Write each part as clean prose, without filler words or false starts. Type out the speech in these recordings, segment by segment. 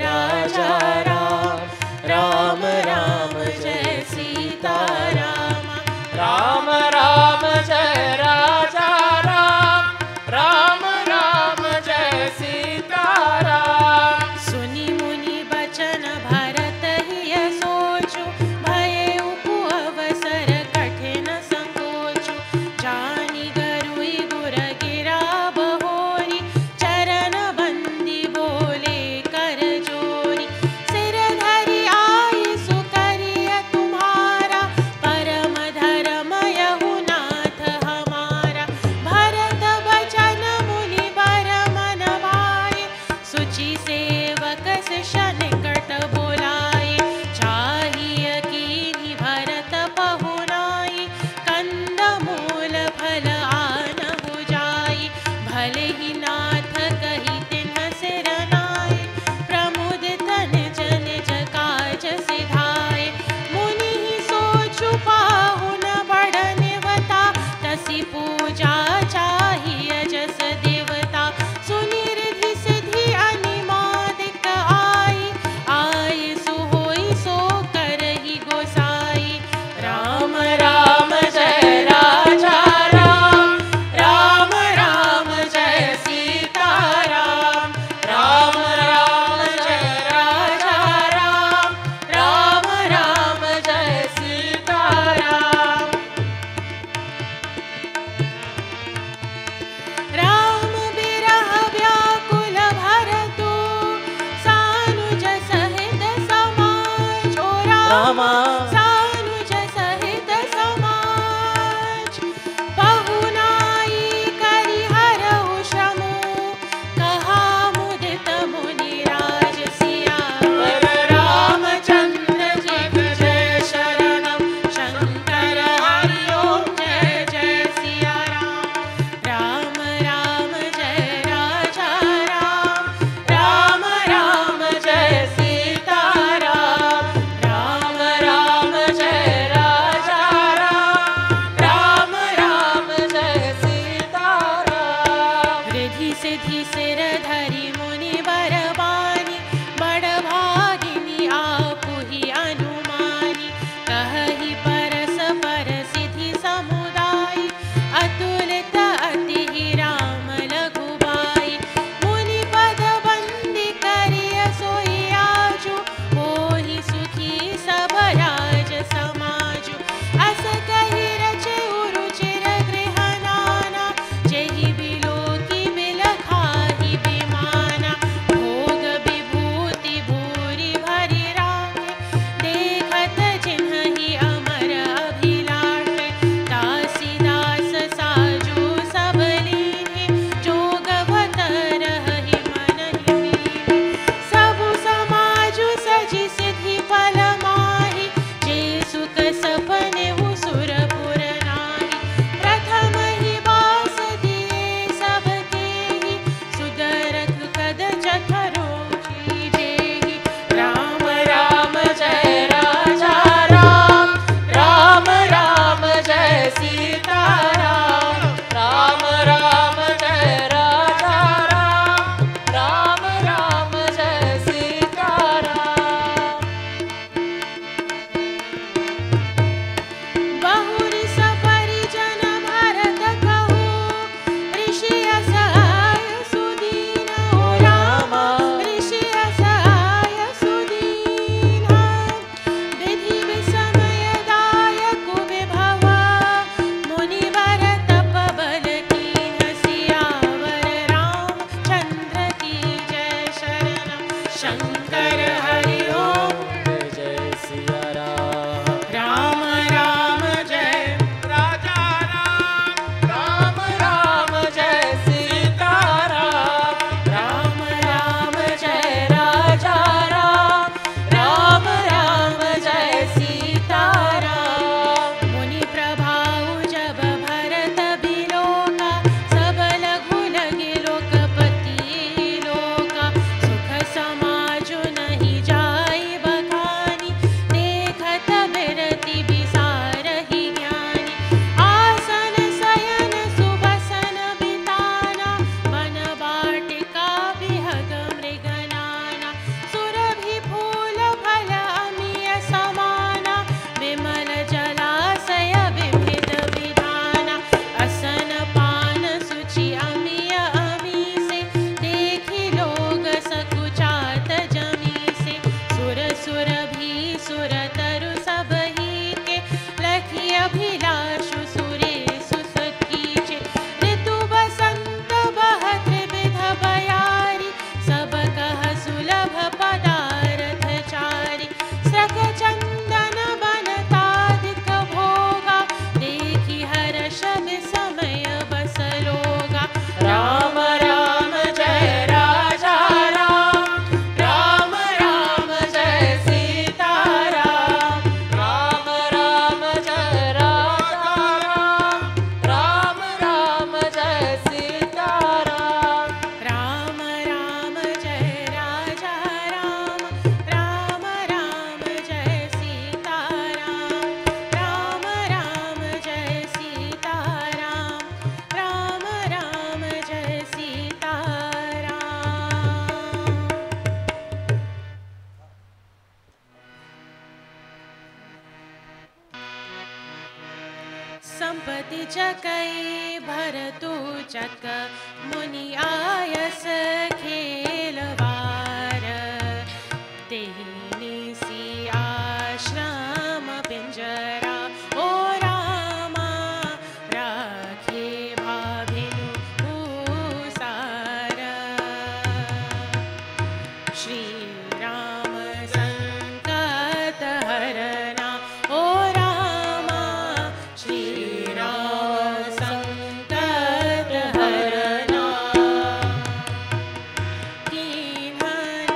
राजा राम, राम राम जय सीता राम, राम राम जय राजा राम, राम राम जय सीता राम। सुनी मुनि बचन भरत हिय सोचु, भये उपु अवसर कठिन संकोचु, जानी गरुई गुर गिरा बहोरी, चरण बंदी बोले कर जोरी, सिर धरि आई सुकरिय तुम्हारा, परम धर्म यहु नाथ हमारा। भरत बचन मुनि बर मन भाए, सुचि सेवक शिष्य निकट बोलाए, चाहिए कीन्ही भरत पहुनाई, कंद मूल फल आनहु जाई, भले ही नाथ कही तिन्ह सिर नाय, प्रमुदित निज निज काज सिधाए। मुनि ही सोचु पाहुन बढ़निवता, तसी पूजा चाहिए जस देवता, सुनि रिधि सिद्धि अनिमादिक आई, आय सुहोई सो करहि गोसाई। राम राम जय राजा राम, राम राम जय सीता राम, राम राम जय राजा राम, राम राम जय सीता राम। राम बिरह व्याकुल भरतु, सानुज सहित समाज, ओ राम सानुज सहित समाज, पहुनाई करि हरहु श्रमु, कहा मुदित मुनि राज सियावर। रामचंद्र जी जय शरणम, शंकर हरि ओम जय जय सिया राम, राम राम जय राजा राम, राम राम जय सीता राम, राम राम संपत्ति चकै भरतु चक मुनि आयस खेलवार तेहि सी आश्रम पिंजरा ओ रामा राखे भाभिनु भूसार श्री राम संकट हरना ओ रामा श्री राम संकट हरना कीन्हन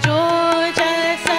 जो जस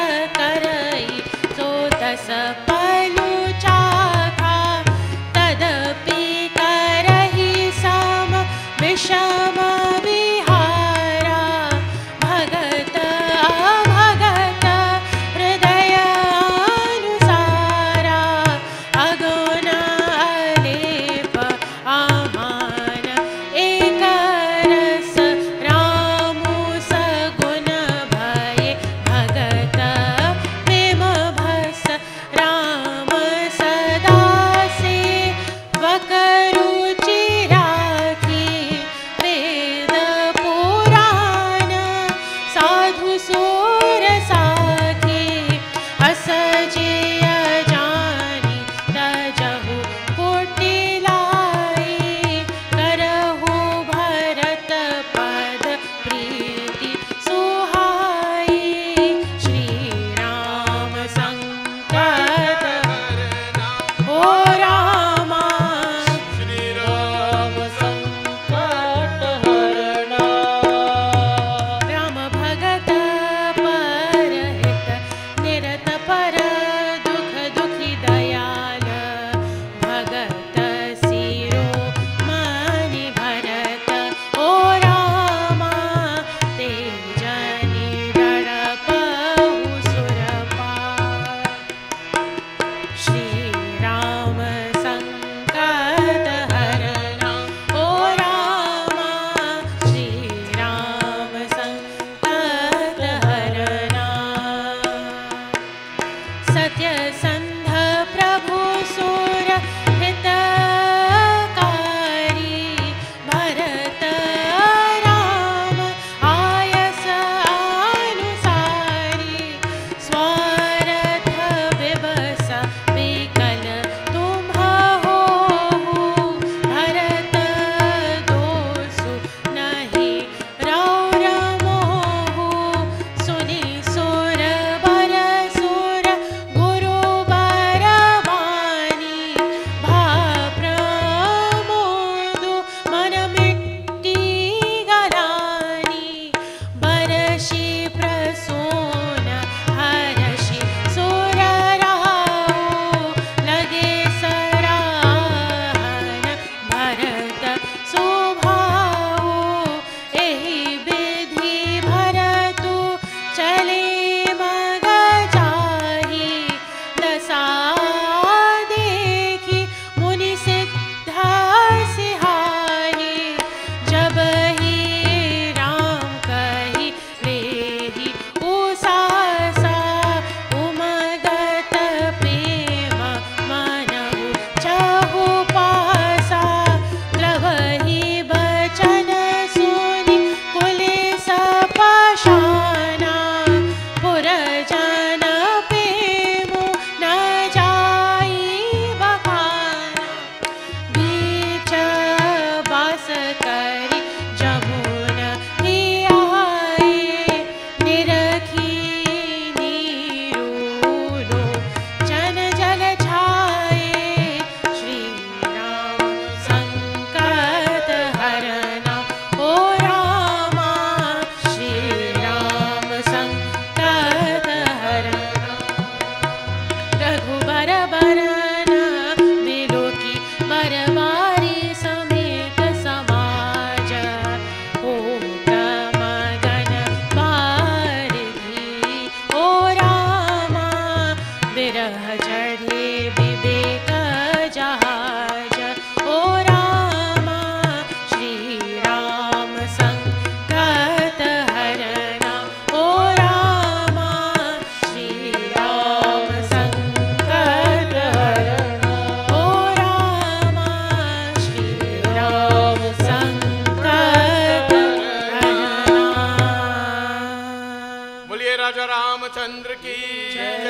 रामचंद्र की जय।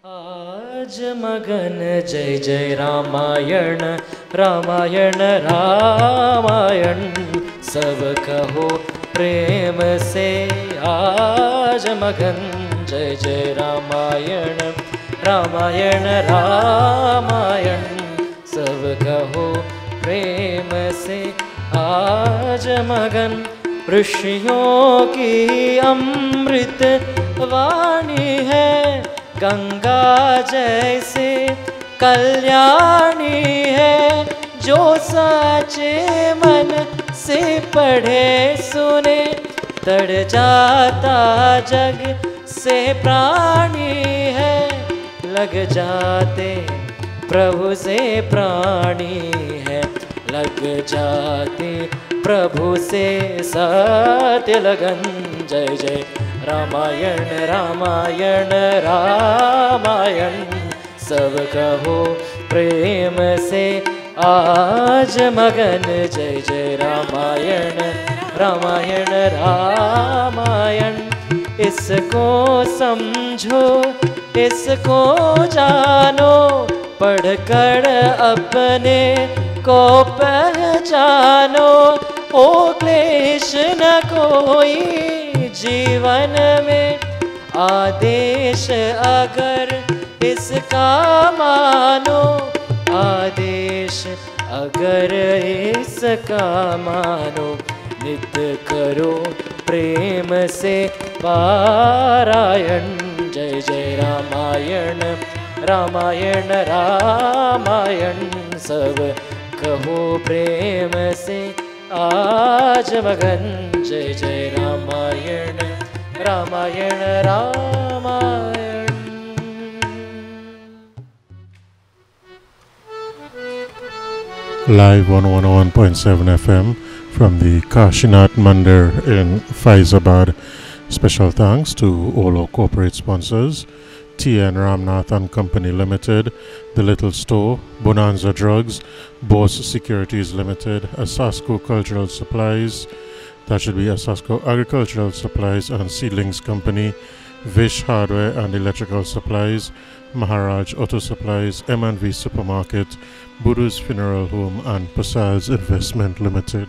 आज मगन जय जय रामायण रामायण रामायण सब कहो प्रेम से। आज मगन जय जय रामायण रामायण रामायण सब कहो प्रेम से। आज मगन ऋषियों की अमृत वाणी है, गंगा जैसे कल्याणी है। जो सच्चे मन से पढ़े सुने, तड़ जाता जग से प्राणी है। लग जाते प्रभु से प्राणी है, लग जाते प्रभु से सत्य लगन। जय जय रामायण रामायण रामायण सब कहो प्रेम से। आज मगन जय जय रामायण रामायण रामायण। इसको समझो इसको जानो, पढ़कर अपने को पहचानो। ओ क्लेश न कोई जीवन में, आदेश अगर इसका मानो। आदेश अगर इसका मानो, नित्य करो प्रेम से पारायण। जय जय रामायण रामायण रामायण सब कहो प्रेम से। आज मगन जय जय Ramayan Ramayan Ramayan. Live on 101.7 FM from the Kashinath Mandir in Faizabad. Special thanks to all our corporate sponsors: T.N. Ramnath and Company Limited, The Little Store, Bonanza Drugs, Boss Securities Limited, Asasco Cultural Supplies, that should be Asasco Agricultural Supplies and Seedlings Company, Vish Hardware and Electrical Supplies, Maharaj Auto Supplies, M&V Supermarket, Buddha's Funeral Home and Pasal's Investment Limited.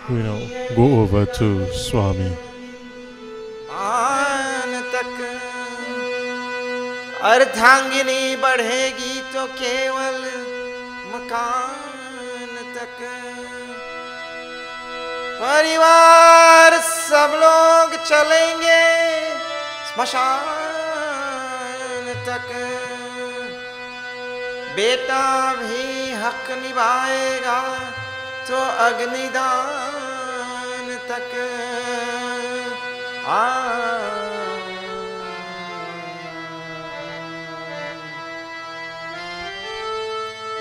We now go over to Swami. अर्धांगिनी बढ़ेगी तो केवल मकान तक, परिवार सब लोग चलेंगे स्मशान तक। बेटा भी हक निभाएगा तो अग्निदान तक।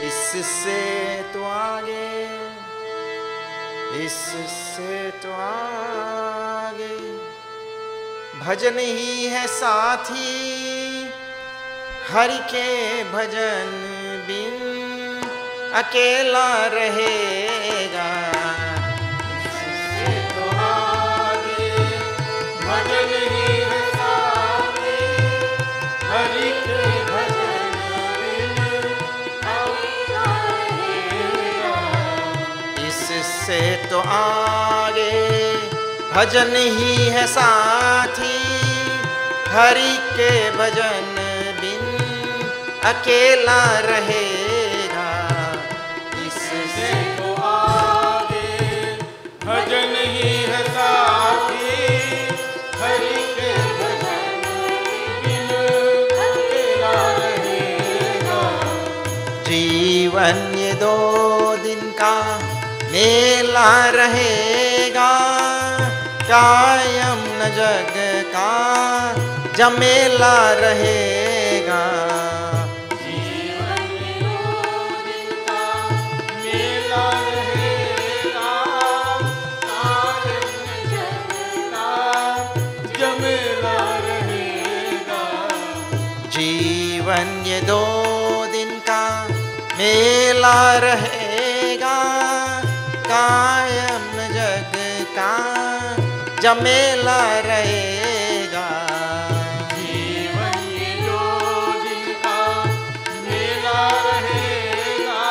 इससे तो आगे, इससे तो आगे भजन ही है साथी, हरि के भजन बिन अकेला रहेगा। इससे तो आगे भजन ही है साथी, हरि के से तो आगे भजन ही है साथी, हरि के भजन बिन अकेला रहेगा। इससे तो आगे भजन ही है साथी, हरि के भजन बिन अकेला रहेगा। जीवन ये 2 दिन का मेला रहेगा, कायम न जग का जमेला रहेगा। जीवन ये 2 दिन का मेला रहेगा, कायम न जग का जमेला रहेगा। जीवन ये 2 दिन का मेला रहेगा, कायम जग का जमेला रहेगा। जीवन ये 2 दिन का मेला रहेगा,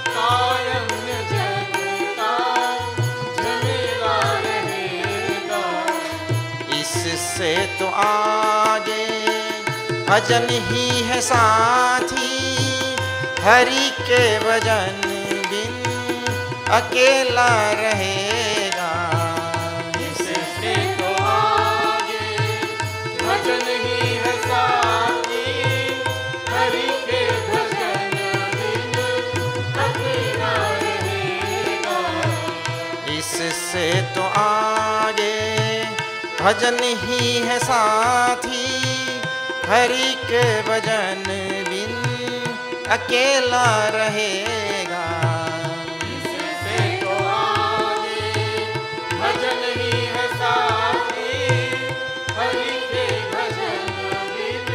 कायम जगता झमेला रहेगा। इससे तो आगे भजन ही है साथी, हरि के भजन बिन अकेला रहेगा। इससे तो आगे भजन ही है साथी, हरि के भजन बिन अकेला रहेगा। इससे तो आगे भजन ही है साथी, हरि के भजन बिन अकेला रहेगा। इससे तो आगे भजन ही है साथी, हरि के भजन बिन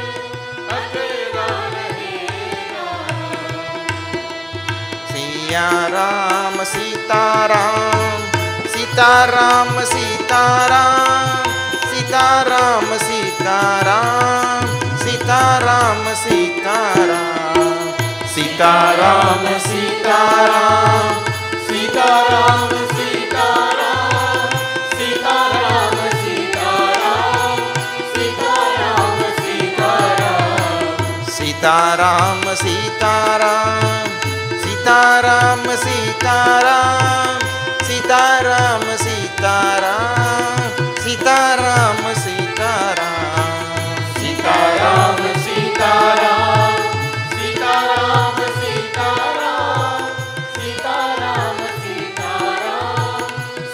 अकेला रहेगा। सिया राम सीताराम, सीताराम सीताराम, सीताराम सीताराम, सीताराम सीताराम, सीताराम सीताराम, सीताराम सीताराम, सीताराम सीताराम, सीताराम सीताराम, सीताराम सीताराम, सीताराम सीताराम, सीताराम सीताराम, सीताराम सीताराम, सीताराम सीताराम, सीताराम सीताराम, सीताराम सीताराम,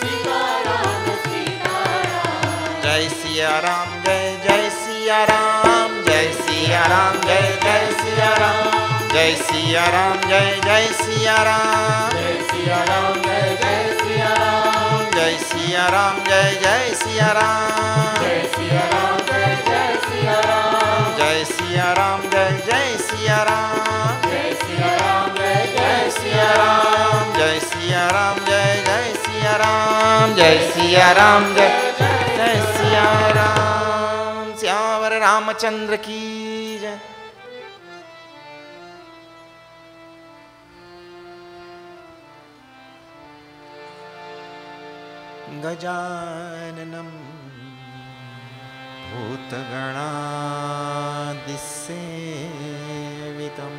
सीताराम सीताराम। जय सिया राम, जय सिया राम, जय सिया राम, जय सिया राम, जय सिया राम, जय सिया राम, जय सिया राम, जय सिया राम, जय सिया राम, जय सिया राम, जय सिया राम, जय सिया राम, जय सिया राम, जय सिया राम, जय सिया राम, जय सिया राम, जय सिया राम, जय सिया राम, जय सिया राम, जय सिया राम। श्यावर रामचंद्र की जय। गजाननं भूतगणादिसेवितं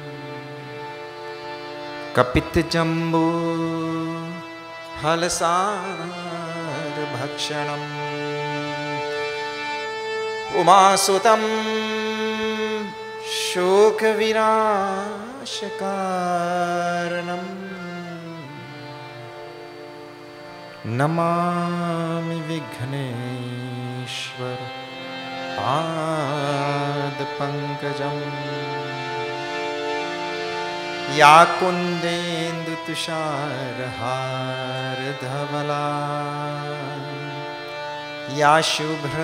कपितजम्बू फलसारभक्षणम् उमासुतं शोकविनाशकारणम् नमामि विघ्नेश्वर पादपङ्कजम्। या कुन्देन्दुतुषारहारधवला, या शुभ्रवस्त्रावृता,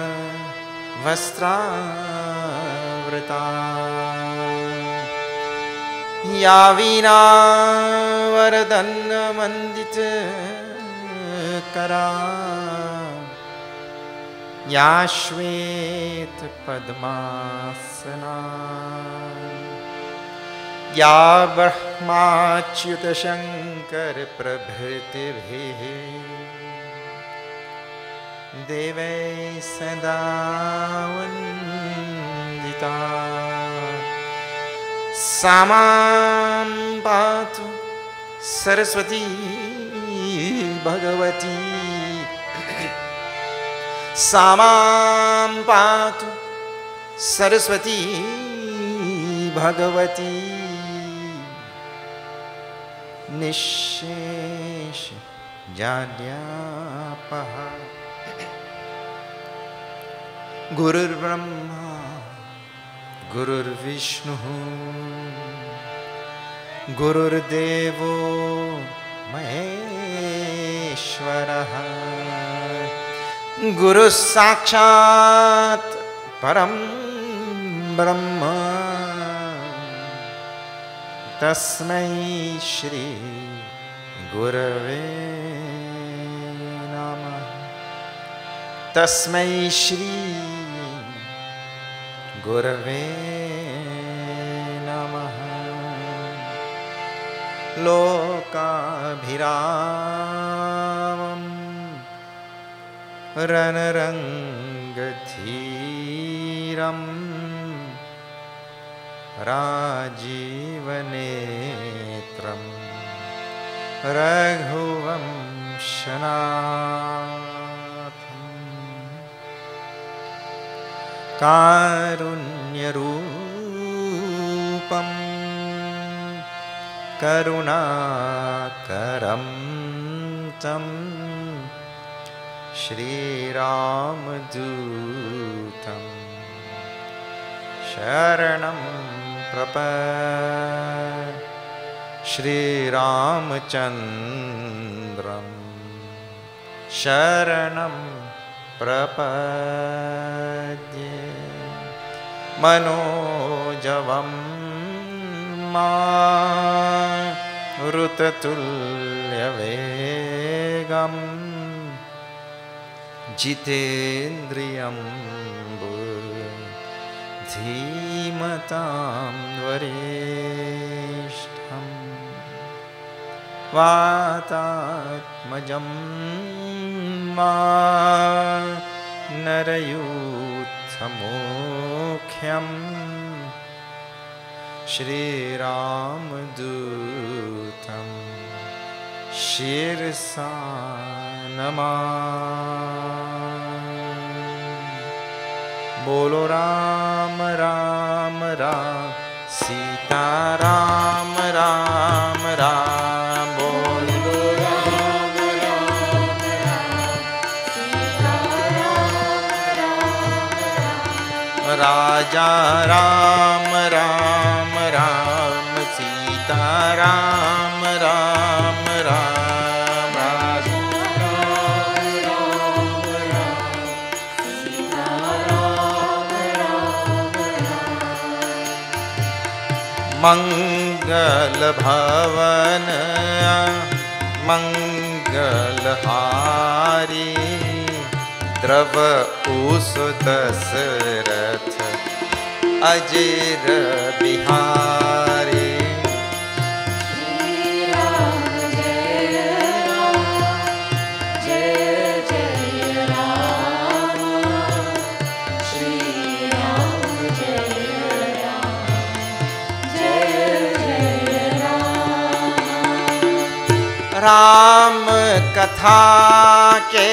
या वीणावरदन्नमण्डितकरा, या श्वेतपद्मासना, या ब्रह्माच्युतशङ्करप्रभृतिभिः देवैः सदा वन्दिता। सा मां पातु सरस्वती भगवती, सा मां पातु सरस्वती भगवती। निःशेष जाड्यापः गुरुर्ब्रह्मा गुरुर्विष्णुः गुरुर्देवो महेश्वरः गुरुः साक्षात् परं ब्रह्म तस्मै श्री गुरवे नमः। तस्मै श्री गुरवे नमः। लोकाभिरामं रणरङ्गधीरं राजीवनेत्रं रघुवंशनाथं कारुण्यरूपं करुणाकरं तं श्रीरामदूतं शरणं प्रपद्ये। श्रीरामचन्द्रं शरणं प्रपद्ये। मनोजवं मारुततुल्यवेगं जितेन्द्रियं धीमतां वरिष्ठं वातात्मजं नरयूथमुख्यं श्रीरामदूतं शिरसा नमामि। बोलो राम राम राम सीता राम राम राम। बोलो राम राम राम सीता राम राम राम। राजा राम राम राम सीता राम राम राम। मंगल भवन मंगलहारी द्रवउस दशरथ अजर बिहारी। राम कथा के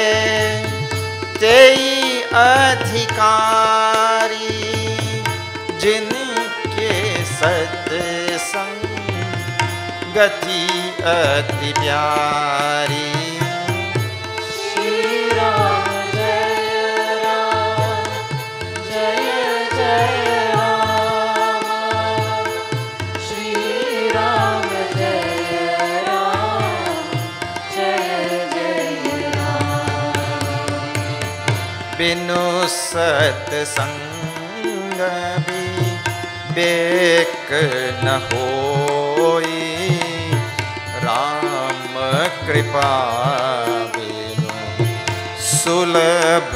तेई अधिकारी जिनके सत्संग गति अति प्यारी। श्री राम जय राम जय जय राम। श्री राम जय बिनु सत्संग विवेक न होई। राम कृपा बिनु सुलभ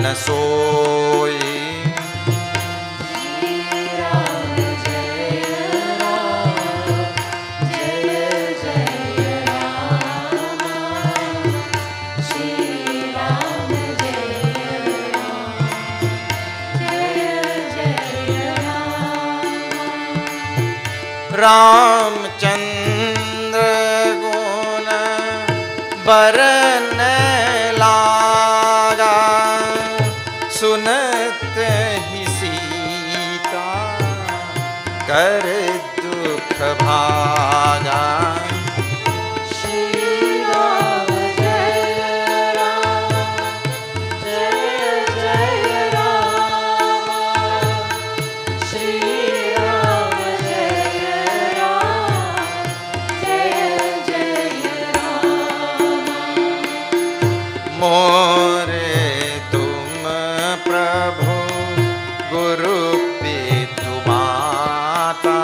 न सोई। रामचंद्र गुण बरन लागा सुनत ही सीता कर दुख भागा। मोरे तुम प्रभु गुरु पितु माता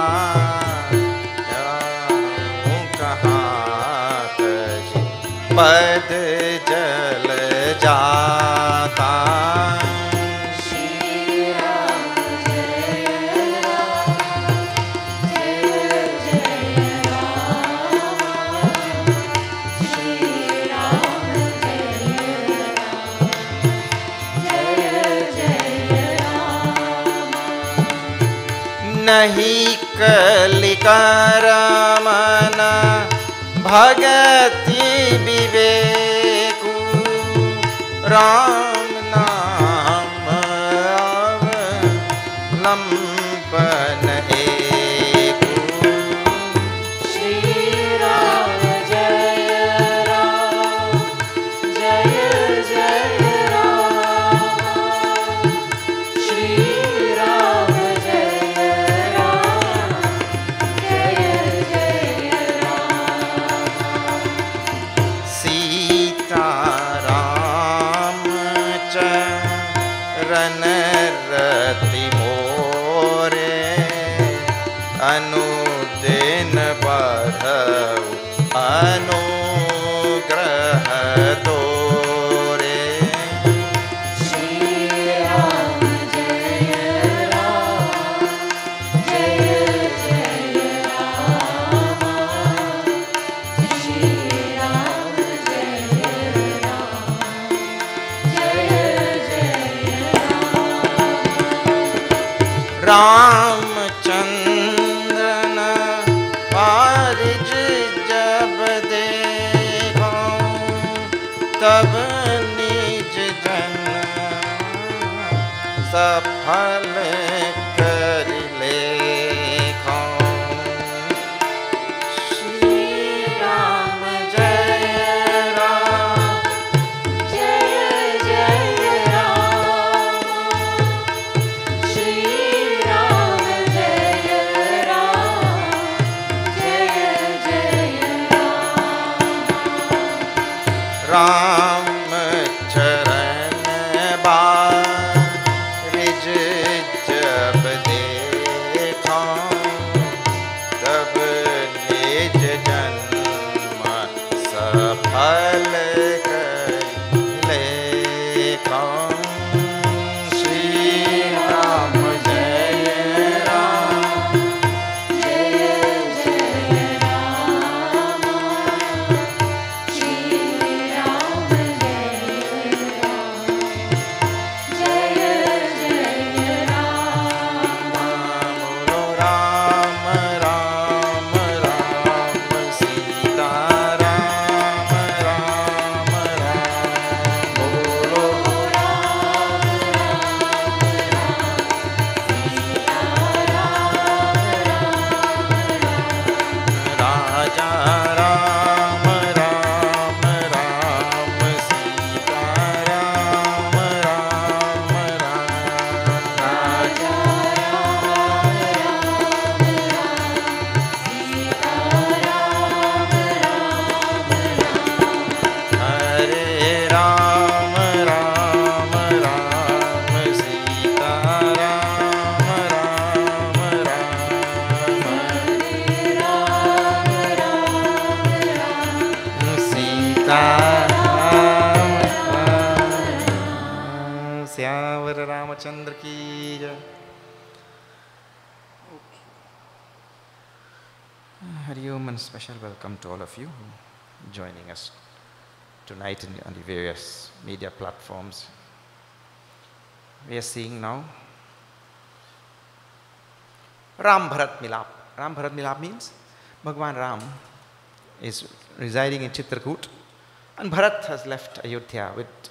नहीं कलिकर मन भगति विवेकु राम नाम अवलंबन एकु। श्री राम जय राम जय जय राम। श्री राम जय राम जय जय राम। सीता राम चरण रति मोरे अनुदिन बढ़ऊ अनुग्रह तोरे। श्री राम जय राम जय जय राम। श्री राम जय राम जय जय राम। रामचंद्रन पारिज जब देखो तब निज जन सफल कर लेखो। श्री राम जय राम जय जय राम। श्री राम जय राम जय जय राम। राम चरण बारिज जब देखो तब निज जन्म सफल कर लेखो। श्री राम जय राम जय जय राम। श्री राम जय राम जय जय राम। बोलो राम राम राम सीता राम राम राम। बोलो राम सीता राजा राम राम राम सीता राम राम राम। राजा हरे राम राम राम सीता राम राम राम। सीता राम राम। श्यावर रामचंद्र की जय। Hari Om and special welcome to all of you joining us tonight on the various media platforms. We are seeing now Ram Bharat Milap. Ram Bharat Milap means Bhagwan Ram is residing in Chitrakoot and Bharat has left Ayodhya with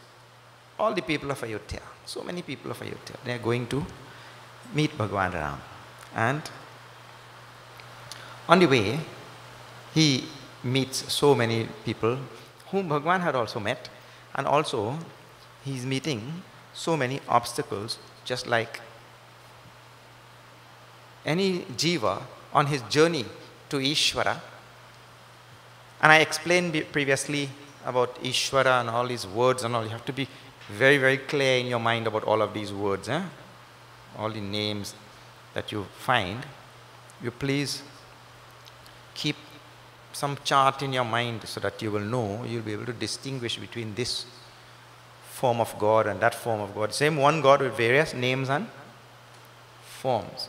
all the people of Ayodhya. So many people of Ayodhya. They are going to meet Bhagwan Ram. And on the way, he meets so many people whom Bhagwan had also met, and also he is meeting so many obstacles, just like any jiva on his journey to Ishvara. And I explained previously about Ishvara and all these words and all. You have to be very, very clear in your mind about all of these words, all the names that you find. You please keep some chart in your mind so that you will know, you'll be able to distinguish between this form of God and that form of God. Same one God with various names and forms.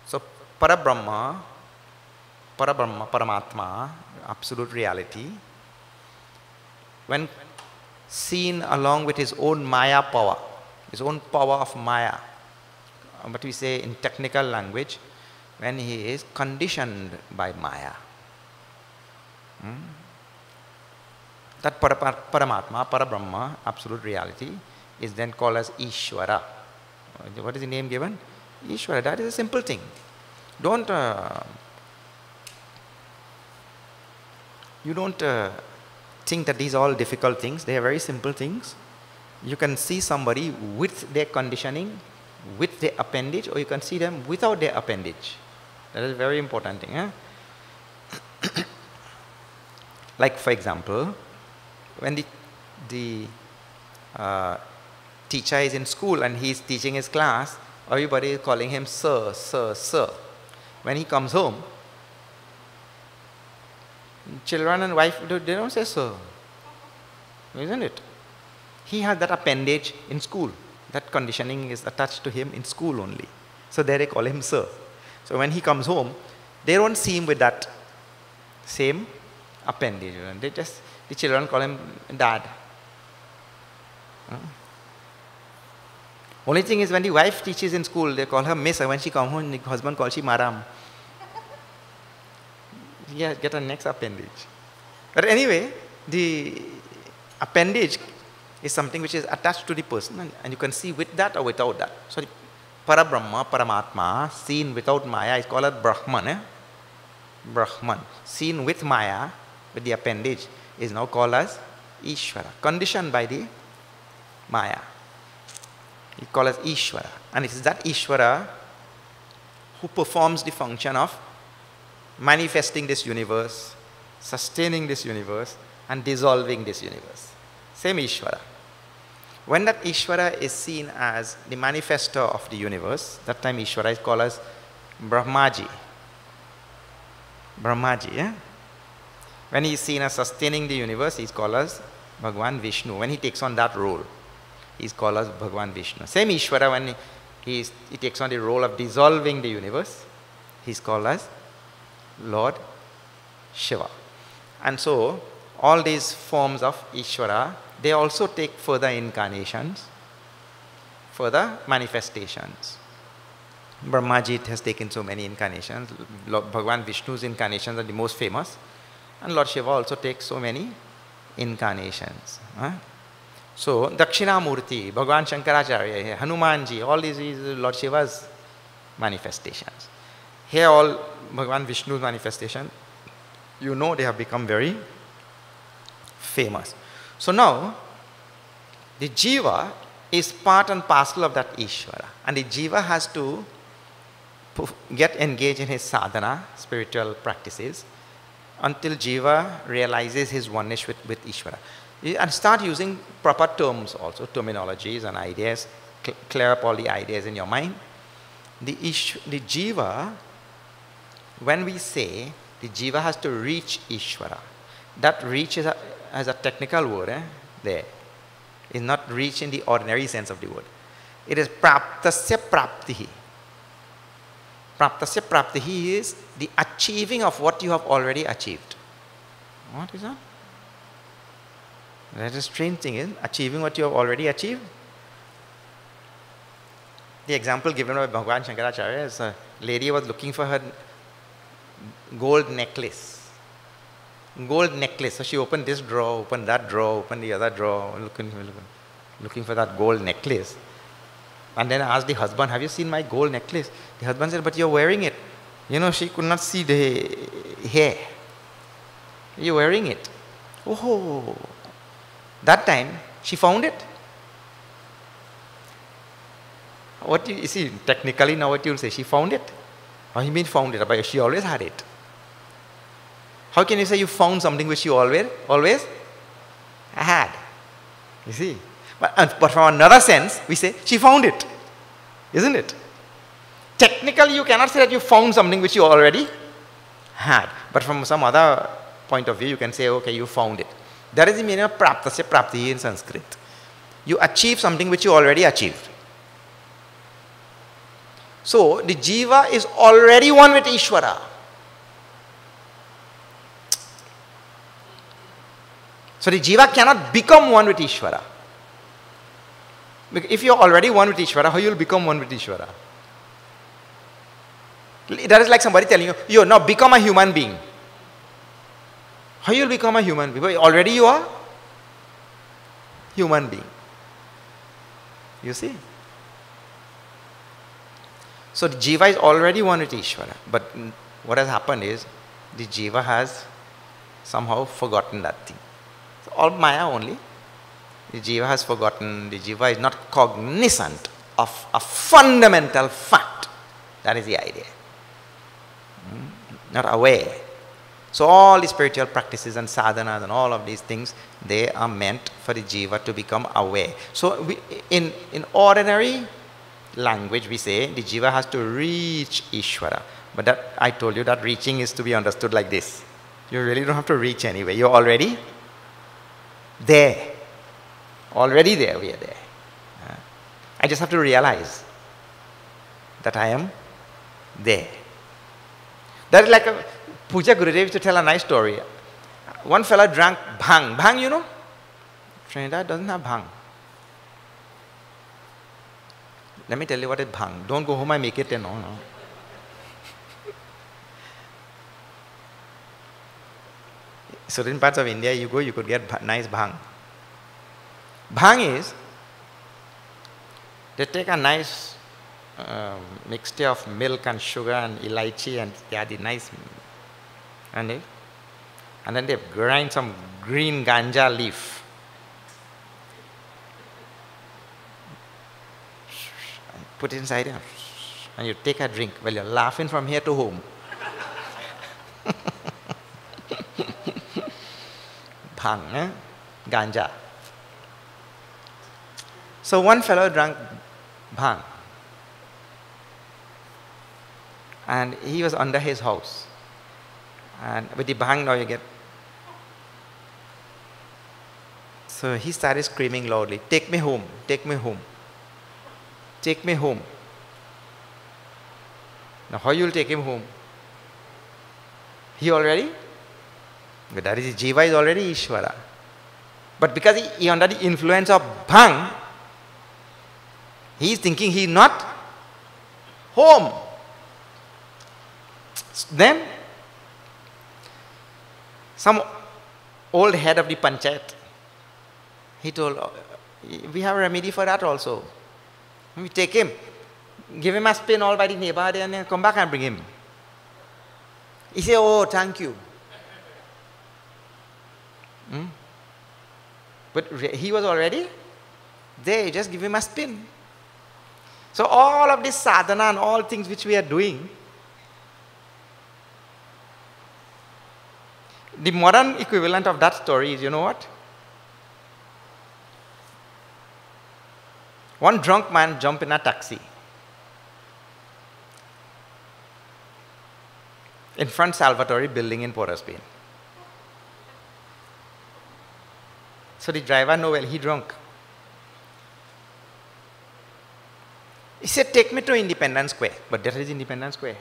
So Parabrahma, Paramatma, absolute reality, when seen along with his own Maya power, his own power of Maya, what we say in technical language, when he is conditioned by Maya. That Paramatma, Parabrahma, absolute reality, is then called as Ishvara. What is the name given? Ishvara. That is a simple thing. Don't you don't think that these are all difficult things. They are very simple things. You can see somebody with their conditioning, with their appendage, or you can see them without their appendage. That is a very important thing. Like, for example, when the teacher is in school and he is teaching his class, everybody is calling him sir, sir, sir. When he comes home, children and wife, they don't say sir, isn't it? He has that appendage in school. That conditioning is attached to him in school only. So there they call him sir. So when he comes home, they don't see him with that same appendage. The children call him dad. Only thing is when the wife teaches in school, they call her miss, and when she comes home, the husband calls she madam. Yeah, get a next appendage. But anyway, the appendage is something which is attached to the person, and you can see with that or without that. So the Parabrahma, Paramatma, seen without Maya is called as Brahman. Brahman. Seen with Maya, with the appendage, is now called as Ishvara, conditioned by the Maya. It's called as Ishvara. And it is that Ishvara who performs the function of manifesting this universe, sustaining this universe, and dissolving this universe. Same Ishvara. When that Ishvara is seen as the manifestor of the universe, that time Ishvara is called as Brahmaji. Brahmaji, yeah? When he is seen as sustaining the universe, he is called as Bhagwan Vishnu. When he takes on that role, he is called as Bhagwan Vishnu. Same Ishvara, when he takes on the role of dissolving the universe, he is called as Lord Shiva. And so, all these forms of Ishvara, they also take further incarnations, further manifestations. Brahmaji has taken so many incarnations. Lord Bhagwan Vishnu's incarnations are the most famous. And Lord Shiva also takes so many incarnations. So, Dakshinamurti, Bhagwan Shankaracharya, Hanumanji, all these are Lord Shiva's manifestations. Here all Bhagwan Vishnu's manifestation, you know they have become very famous. So now, the Jiva is part and parcel of that Ishvara. And the Jiva has to get engaged in his sadhana, spiritual practices, until Jiva realizes his oneness with Ishvara. And start using proper terms also, terminologies and ideas, clear up all the ideas in your mind. The Jiva, when we say the Jiva has to reach Ishvara, that reach is as a technical word there. Is not reach in the ordinary sense of the word. It is praptasya praptihi. Praptasya praptihi is the achieving of what you have already achieved. What is that? That is a strange thing, is achieving what you have already achieved. The example given by Bhagwan Shankaracharya is a lady was looking for her gold necklace. Gold necklace. So she opened this drawer, opened that drawer, opened the other drawer, looking for that gold necklace. And then I asked the husband, have you seen my gold necklace? The husband said, but you're wearing it. You know, she could not see the hair. You're wearing it. Oh, that time she found it. What you see, technically now what you'll say, she found it. Or you mean found it, but she always had it. How can you say you found something which you always had? You see? But from another sense, we say, she found it. Isn't it? Technically, you cannot say that you found something which you already had. But from some other point of view, you can say, okay, you found it. That is the meaning of praptasya prapti in Sanskrit. You achieve something which you already achieved. So, the Jiva is already one with Ishvara. So, the Jiva cannot become one with Ishvara. If you are already one with Ishvara, how you will become one with Ishvara? That is like somebody telling you, you now become a human being. How you will become a human being? Because already you are human being. You see? So the jiva is already one with Ishvara. But what has happened is, the jiva has somehow forgotten that thing. So all Maya only. The jiva has forgotten, the jiva is not cognizant of a fundamental fact. That is the idea. Not aware. So all the spiritual practices and sadhanas and all of these things, they are meant for the jiva to become aware. So in ordinary language we say the jiva has to reach Ishvara. But that I told you that reaching is to be understood like this. You really don't have to reach anywhere. You're already there. Already there, we are there. I just have to realize that I am there. That is like a Puja Gurudev used to tell a nice story. One fellow drank bhang. Bhang, you know? Trinidad doesn't have bhang. Let me tell you what is bhang. Don't go home and make it, no. Certain parts of India, you go, you could get nice bhang. Bhang is, they take a nice mixture of milk and sugar and elaichi and they are the nice, and then they grind some green ganja leaf. Put it inside and you take a drink. Well, you're laughing from here to home. Bhang, ganja. So one fellow drank bhang. And he was under his house. And with the bhang now you get. So he started screaming loudly, "Take me home, take me home. Take me home." Now how you will take him home? He already? But that is, jiva is already Ishvara. But because he under the influence of bhang, he is thinking he is not home. Then some old head of the panchayat, he told, we have a remedy for that also. We take him, give him a spin all by the neighborhood and then come back and bring him. He said, "Oh, thank you." But he was already there, just give him a spin. So all of this sadhana and all things which we are doing, the modern equivalent of that story is, you know what? One drunk man jumped in a taxi in front Salvatore building in Port of Spain. So the driver know, well, he drunk. He said, "Take me to Independence Square." But that is Independence Square.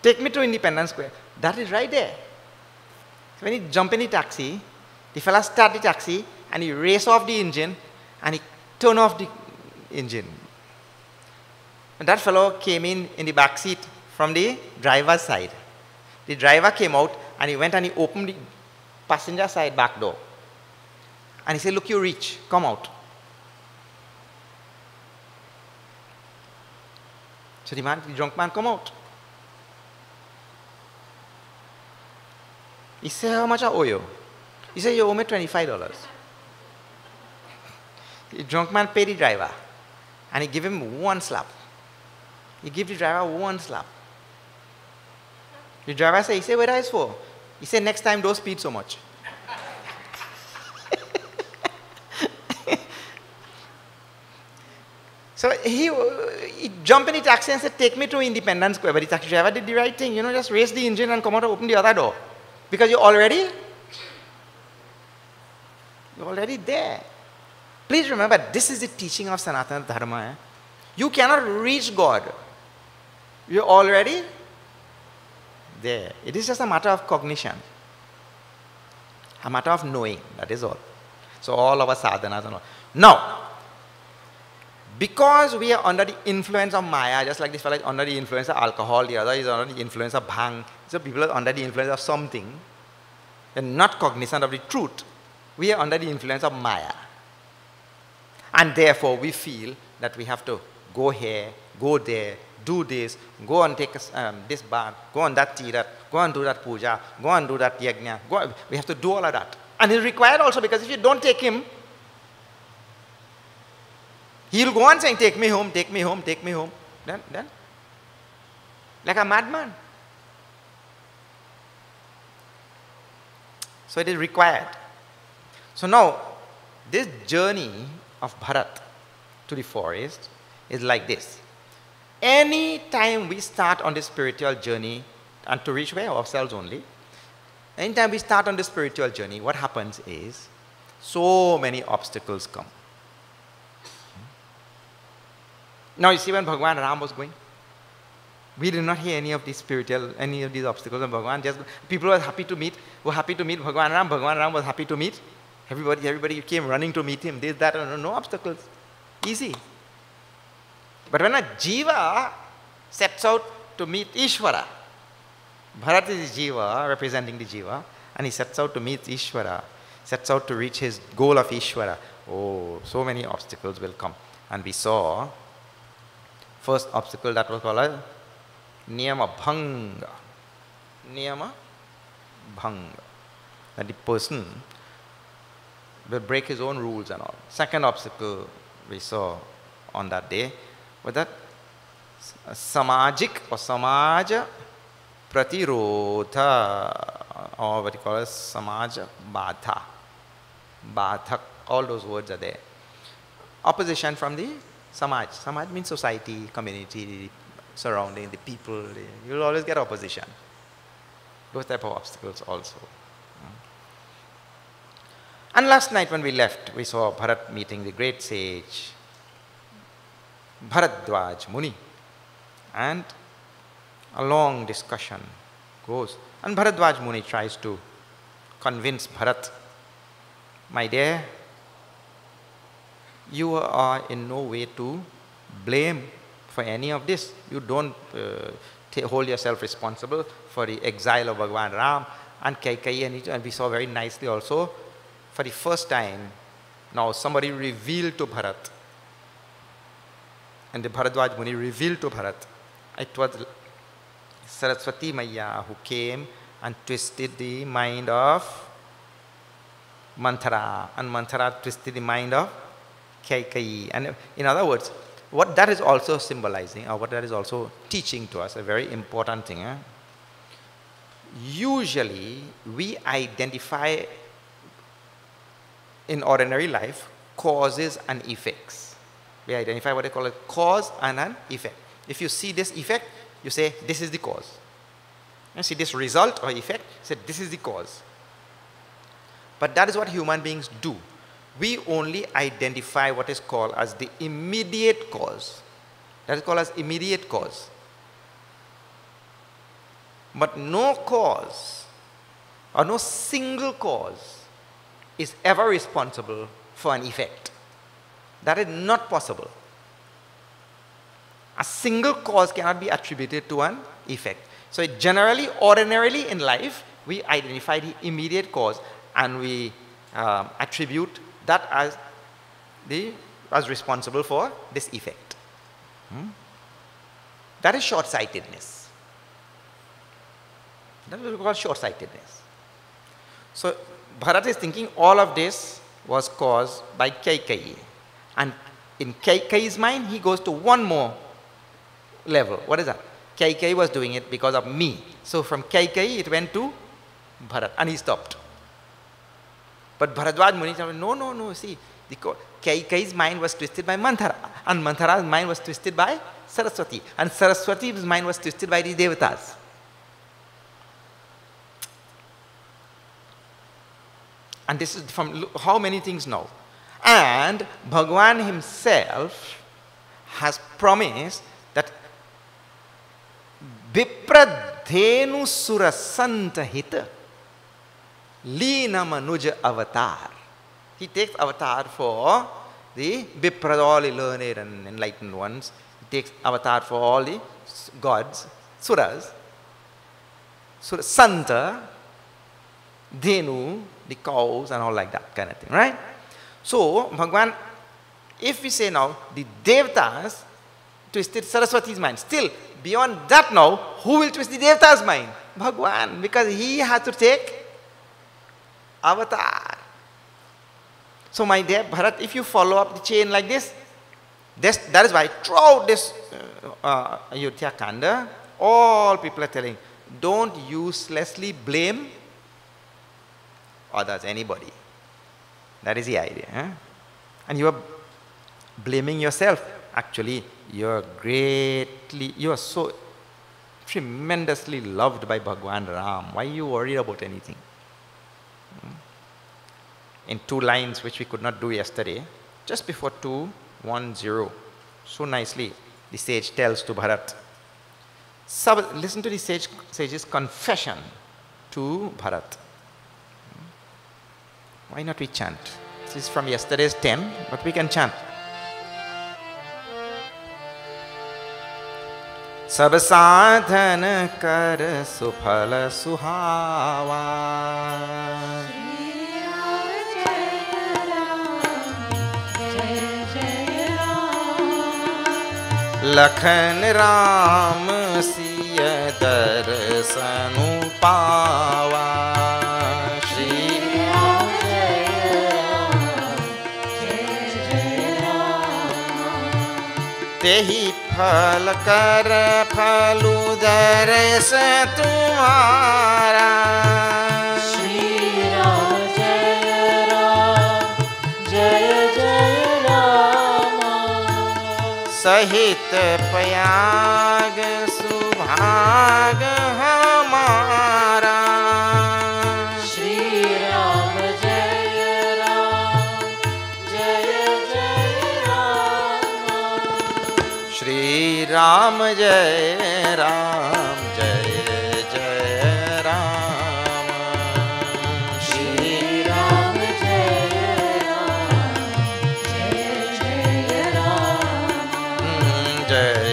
Take me to Independence Square. That is right there. So when he jump in the taxi, the fella start the taxi and he race off the engine and he turn off the engine. And that fellow came in the back seat from the driver's side. The driver came out and he went and he opened the passenger side back door. And he said, "Look, you reach, come out." So the drunk man come out. He said, "How much I owe you?" He said, "You owe me $25. The drunk man paid the driver and he gave him one slap. He gave the driver one slap. The driver said, "What is for?" He said, "Next time don't speed so much." So he jumped in the taxi and said, "Take me to Independence Square." But the taxi driver did the right thing, just raise the engine and come out and open the other door. Because you're already there. Please remember, this is the teaching of Sanatana Dharma. You cannot reach God. You're already there. It is just a matter of cognition. A matter of knowing, that is all. So all our sadhanas and all. Now, Because we are under the influence of Maya, just like this fellow is under the influence of alcohol, the other is under the influence of bhang. So people are under the influence of something and not cognizant of the truth. We are under the influence of Maya. And therefore we feel that we have to go here, go there, do this, go and take this bath, go on that tirat, go and do that puja, go and do that yajna. We have to do all of that. And it's required also, because if you don't take him, he'll go on saying, take me home, take me home, take me home. Then, like a madman. So it is required. So now, this journey of Bharat to the forest is like this. Any time we start on this spiritual journey, and to reach where? Ourselves only. Anytime we start on this spiritual journey, what happens is, so many obstacles come. Now you see, when Bhagwan Ram was going, we did not hear any of these obstacles, and Bhagwan just, people were happy to meet Bhagwan Ram. Bhagwan Ram was happy to meet everybody came running to meet him. This, that, no obstacles. Easy. But when a jiva sets out to meet Ishvara, Bharat is jiva, representing the jiva, and he sets out to meet Ishvara, sets out to reach his goal of Ishvara. Oh, so many obstacles will come. And we saw first obstacle, that was called a niyama bhanga. Niyama bhanga. That the person will break his own rules and all. Second obstacle we saw on that day was that samajik or samaja pratirodha, or what you call it, samaja badha. Badhak, all those words are there. Opposition from the samaj. Samaj means society, community, surrounding, the people. You'll always get opposition. Those type of obstacles also. And last night when we left, we saw Bharat meeting the great sage Bharadwaj Muni, and a long discussion goes. And Bharadwaj Muni tries to convince Bharat, my dear, you are in no way to blame for any of this. You don't hold yourself responsible for the exile of Bhagwan Ram and Kaikeyi, and we saw very nicely also, for the first time, now somebody revealed to Bharat, and the Bharadwaj Muni revealed to Bharat, it was Saraswati Maya who came and twisted the mind of Manthara, and Manthara twisted the mind of Kaikeyi. And in other words, what that is also symbolizing, or what that is also teaching to us, a very important thing. Usually, we identify in ordinary life causes and effects. We identify what they call a cause and an effect. If you see this effect, you say, this is the cause. You see this result or effect, you say, this is the cause. But that is what human beings do. We only identify what is called as the immediate cause. That is called as immediate cause. But no cause, or no single cause, is ever responsible for an effect. That is not possible. A single cause cannot be attributed to an effect. So generally, ordinarily in life, we identify the immediate cause and we attribute that as responsible for this effect. That is short-sightedness. That is what we call short-sightedness. So Bharat is thinking all of this was caused by Kaikeyi. And in Kaikeyi's mind, he goes to one more level. What is that? Kaikeyi was doing it because of me. So from Kaikeyi, it went to Bharat, and he stopped. But Bharadwaj Muni said, no, see, Kaikeyi's mind was twisted by Manthara, and Manthara's mind was twisted by Saraswati, and Saraswati's mind was twisted by the Devatas. And this is from how many things now? And Bhagwan himself has promised that Vipradhenu Surasanta Hita Leena Manuja Avatar. He takes avatar for the Vipras, all the learned and enlightened ones. He takes avatar for all the gods, Suras, Santa, Dhenu, the cows and all like that kind of thing, right? So, Bhagwan, if we say now, the Devatas twisted Saraswati's mind, still, beyond that now, who will twist the Devata's mind? Bhagwan, because he has to take avatar. So my dear Bharat, if you follow up the chain like this, that is why throughout this Ayodhya Kaanda, all people are telling, don't uselessly blame others, anybody. That is the idea. Huh? And you are blaming yourself. Actually, you are so tremendously loved by Bhagwan Ram. Why are you worried about anything? In 2 lines which we could not do yesterday, just before 2:10, so nicely the sage tells to Bharat. Listen to the sage's confession to Bharat. Why not we chant? This is from yesterday's 10, but we can chant. सब साधन कर सुफल सुहावा लखन राम सिय दर्शनु पावा श्री तेहि फल कर फलु दर्श तुम्हारा श्री राम जय राम जय जय राम सहित पयाग सुभाग हमारा श्री राम जय राम जय जय राम श्री राम जय राम जय जय राम श्री राम जय राम जय जय राम जय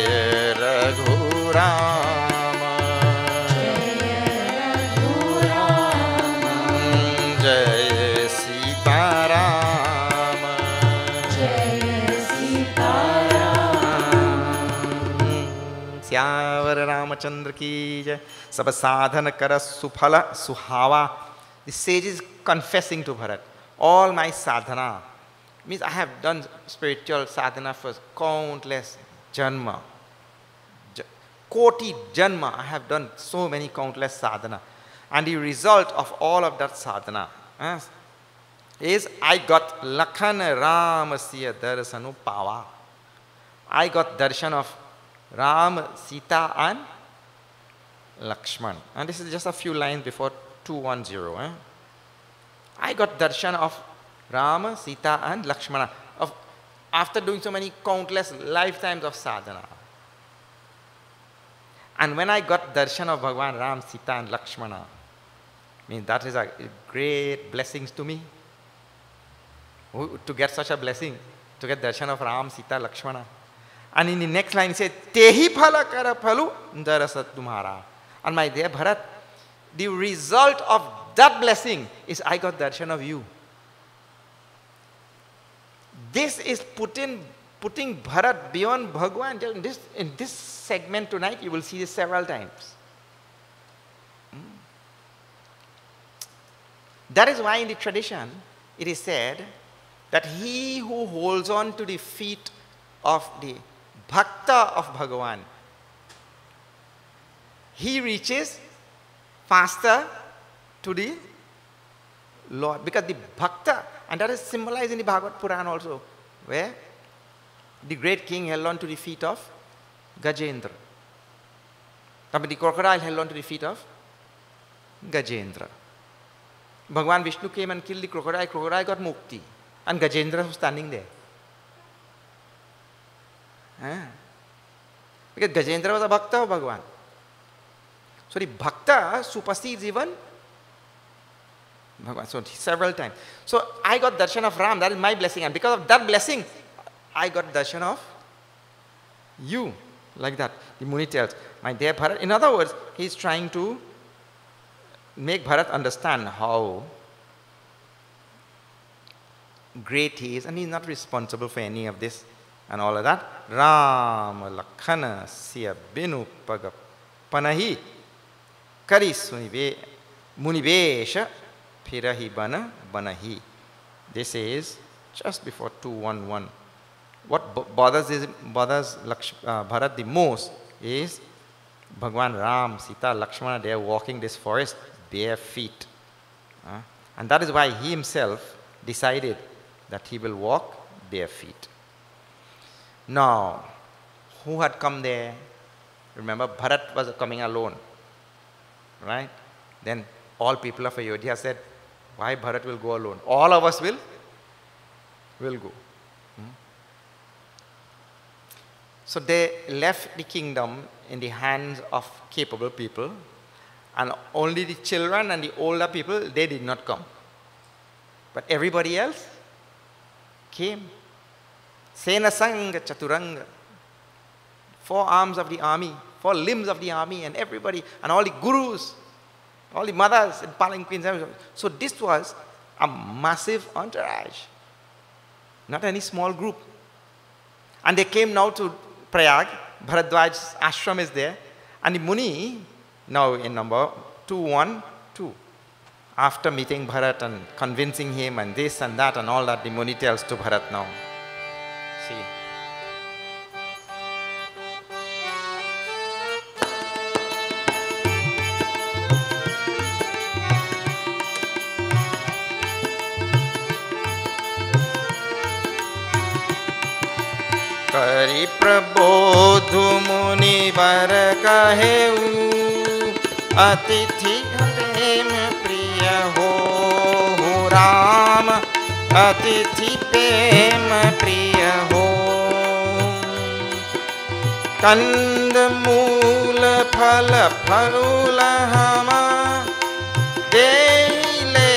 रघुराम जय रघुराम जय सीताराम जय सीताराम श्यावर रामचंद्र की जय सब साधन कर सुफल सुहावा. The sage is confessing to Bharat, all my sadhana means I have done spiritual sadhana for countless janma, koti janma. I have done so many countless sadhana, and the result of all of that sadhana is I got Lakhan Ram Siya Darsanu Pava. I got darshan of Ram, Sita and Lakshman. And this is just a few lines before 2:10. I got darshan of Ram, Sita and Lakshmana after doing so many countless lifetimes of sadhana. And when I got darshan of Bhagwan Ram, Sita and Lakshmana, I mean that is a great blessings to me. To get such a blessing, to get darshan of Ram, Sita, Lakshmana. And in the next line he said, Tehi phala kara phalu darasat tumhara. And my dear Bharat, the result of that blessing is I got darshan of you. This is putting Bharat beyond Bhagwan. In this segment tonight, you will see this several times. That is why in the tradition, it is said that he who holds on to the feet of the Bhakta of Bhagavan, he reaches faster to the Lord. Because the Bhakta, and that is symbolized in the Bhagavad Purana also, where the great king held on to the feet of Gajendra. The crocodile held on to the feet of Gajendra. Bhagwan Vishnu came and killed the crocodile. Crocodile got mukti. And Gajendra was standing there. Because Gajendra was a Bhakta of Bhagwan. So the Bhakta supersedes even Bhagwan. So several times. So I got darshan of Ram, that is my blessing. And because of that blessing, I got darshan of you. Like that. The Muni tells, my dear Bharat. In other words, he is trying to make Bharat understand how great he is, and he is not responsible for any of this and all of that. Rama Lakhana Siya Binu Paga Panahi Kari Munivesha Pirahi Bana Banahi. This is just before 211. What bothers Bharat the most is Bhagwan Ram, Sita, Lakshmana, they are walking this forest bare feet. And that is why he himself decided that he will walk bare feet. Now, who had come there? Remember, Bharat was coming alone. Right? Then all people of Ayodhya said, why Bharat will go alone? All of us will go. So they left the kingdom in the hands of capable people, and only the children and the older people, they did not come. But everybody else came. Sena Sangha Chaturanga. 4 arms of the army, 4 limbs of the army, and everybody, and all the gurus, all the mothers and palanquins. So this was a massive entourage, not any small group. And they came now to Prayag. Bharadwaj's ashram is there. And the Muni, now in number 212, after meeting Bharat and convincing him and this and that and all that, the Muni tells to Bharat now. See. करि प्रबोध मुनि वर कहेउ अतिथि प्रेम प्रिय हो राम अतिथि प्रेम प्रिय हो कंद मूल फल फूल हम देले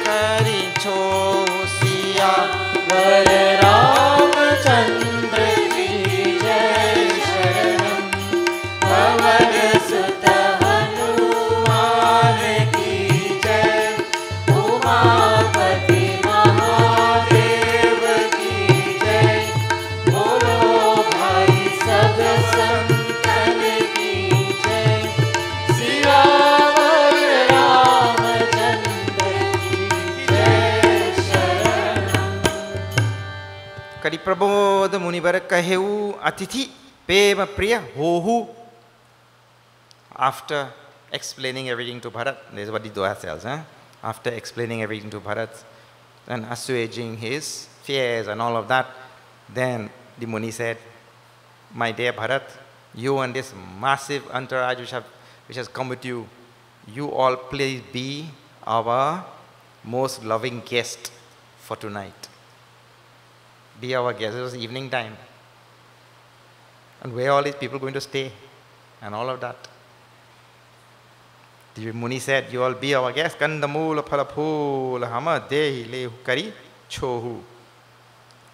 करि छो सिया वर रामचंद्र की जय शरणम पवन सुत हनुमान की जय उमापति महादेव की जय बोलो भाई सब संतन की जय सियावर रामचंद्र की जय शरणम करि प्रबोध मुनिवर कहेउ अतिथि प्रेम प्रिय होहु. After explaining everything to Bharat, this is what the Doha tells, after explaining everything to Bharat and assuaging his fears and all of that, then the Muni said, my dear Bharat, you and this massive entourage which has come with you, you all please be our most loving guest for tonight. Be our guest. It was evening time. And where are all these people going to stay? And all of that. The Muni said, you all be our guests. Kandamula phalapula hama dehi lehu kari chohu.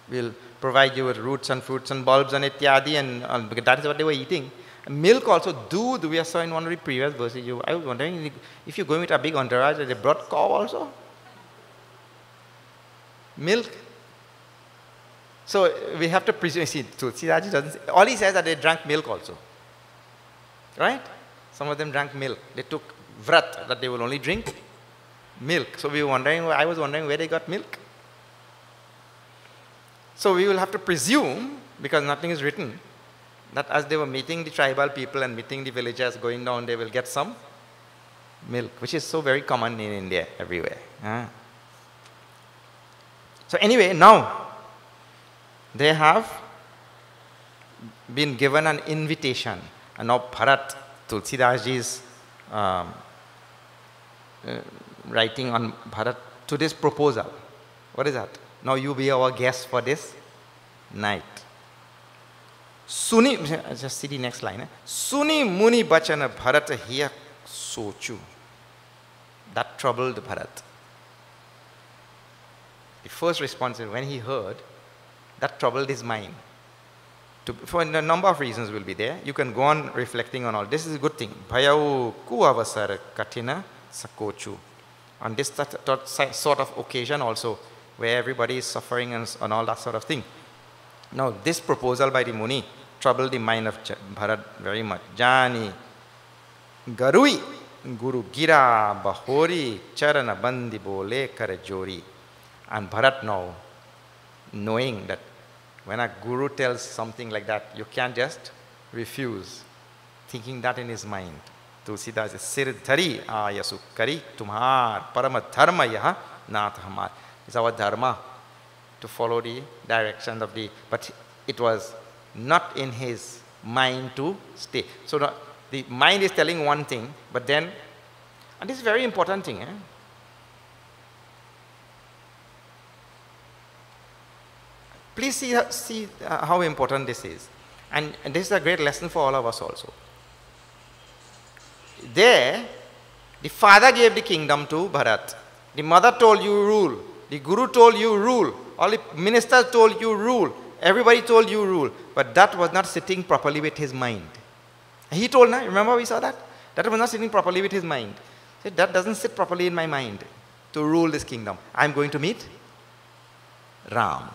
We'll provide you with roots and fruits and bulbs and ityadi, and because that is what they were eating. Milk also, doodh, we saw in one of the previous verses. I was wondering if you're going with a big entourage, they brought cow also? Milk? So we have to presume, see, Tulsidaji doesn't say, all he says that they drank milk also. Right? Some of them drank milk. They took vrat that they will only drink milk. So we were wondering, I was wondering where they got milk. So we will have to presume, because nothing is written, that as they were meeting the tribal people and meeting the villagers going down, they will get some milk, which is so very common in India, everywhere. So anyway, now, they have been given an invitation. And now Bharat, Tulsidaji is writing on Bharat to this proposal. What is that? Now you be our guest for this night. Suni, just see the next line. Suni muni bachana Bharat hiya sochu. That troubled Bharat. The first response is when he heard, that troubled his mind. For a number of reasons will be there. You can go on reflecting on all. This is a good thing. Bhayau kuavasara katina sakochu. On this sort of occasion also, where everybody is suffering and all that sort of thing. Now, this proposal by the Muni troubled the mind of Bharat very much. Jani, Garui, Guru Gira, Bahori, Charana Bandi Bole Karajori. And Bharat now, knowing that when a guru tells something like that, you can't just refuse, thinking that in his mind. Tulsidas says, Sir Dhari Ayasu Kari Tumhar Parama Dharma Yaha Nath Hamar. It's our dharma to follow the directions of the, but it was not in his mind to stay. So the mind is telling one thing, but then, and this is a very important thing. Please see how important this is. And this is a great lesson for all of us also. There, the father gave the kingdom to Bharat. The mother told you rule. The guru told you rule. All the ministers told you rule. Everybody told you rule. But that was not sitting properly with his mind. He told, remember we saw that? That was not sitting properly with his mind. He said, that doesn't sit properly in my mind to rule this kingdom. I'm going to meet Ram.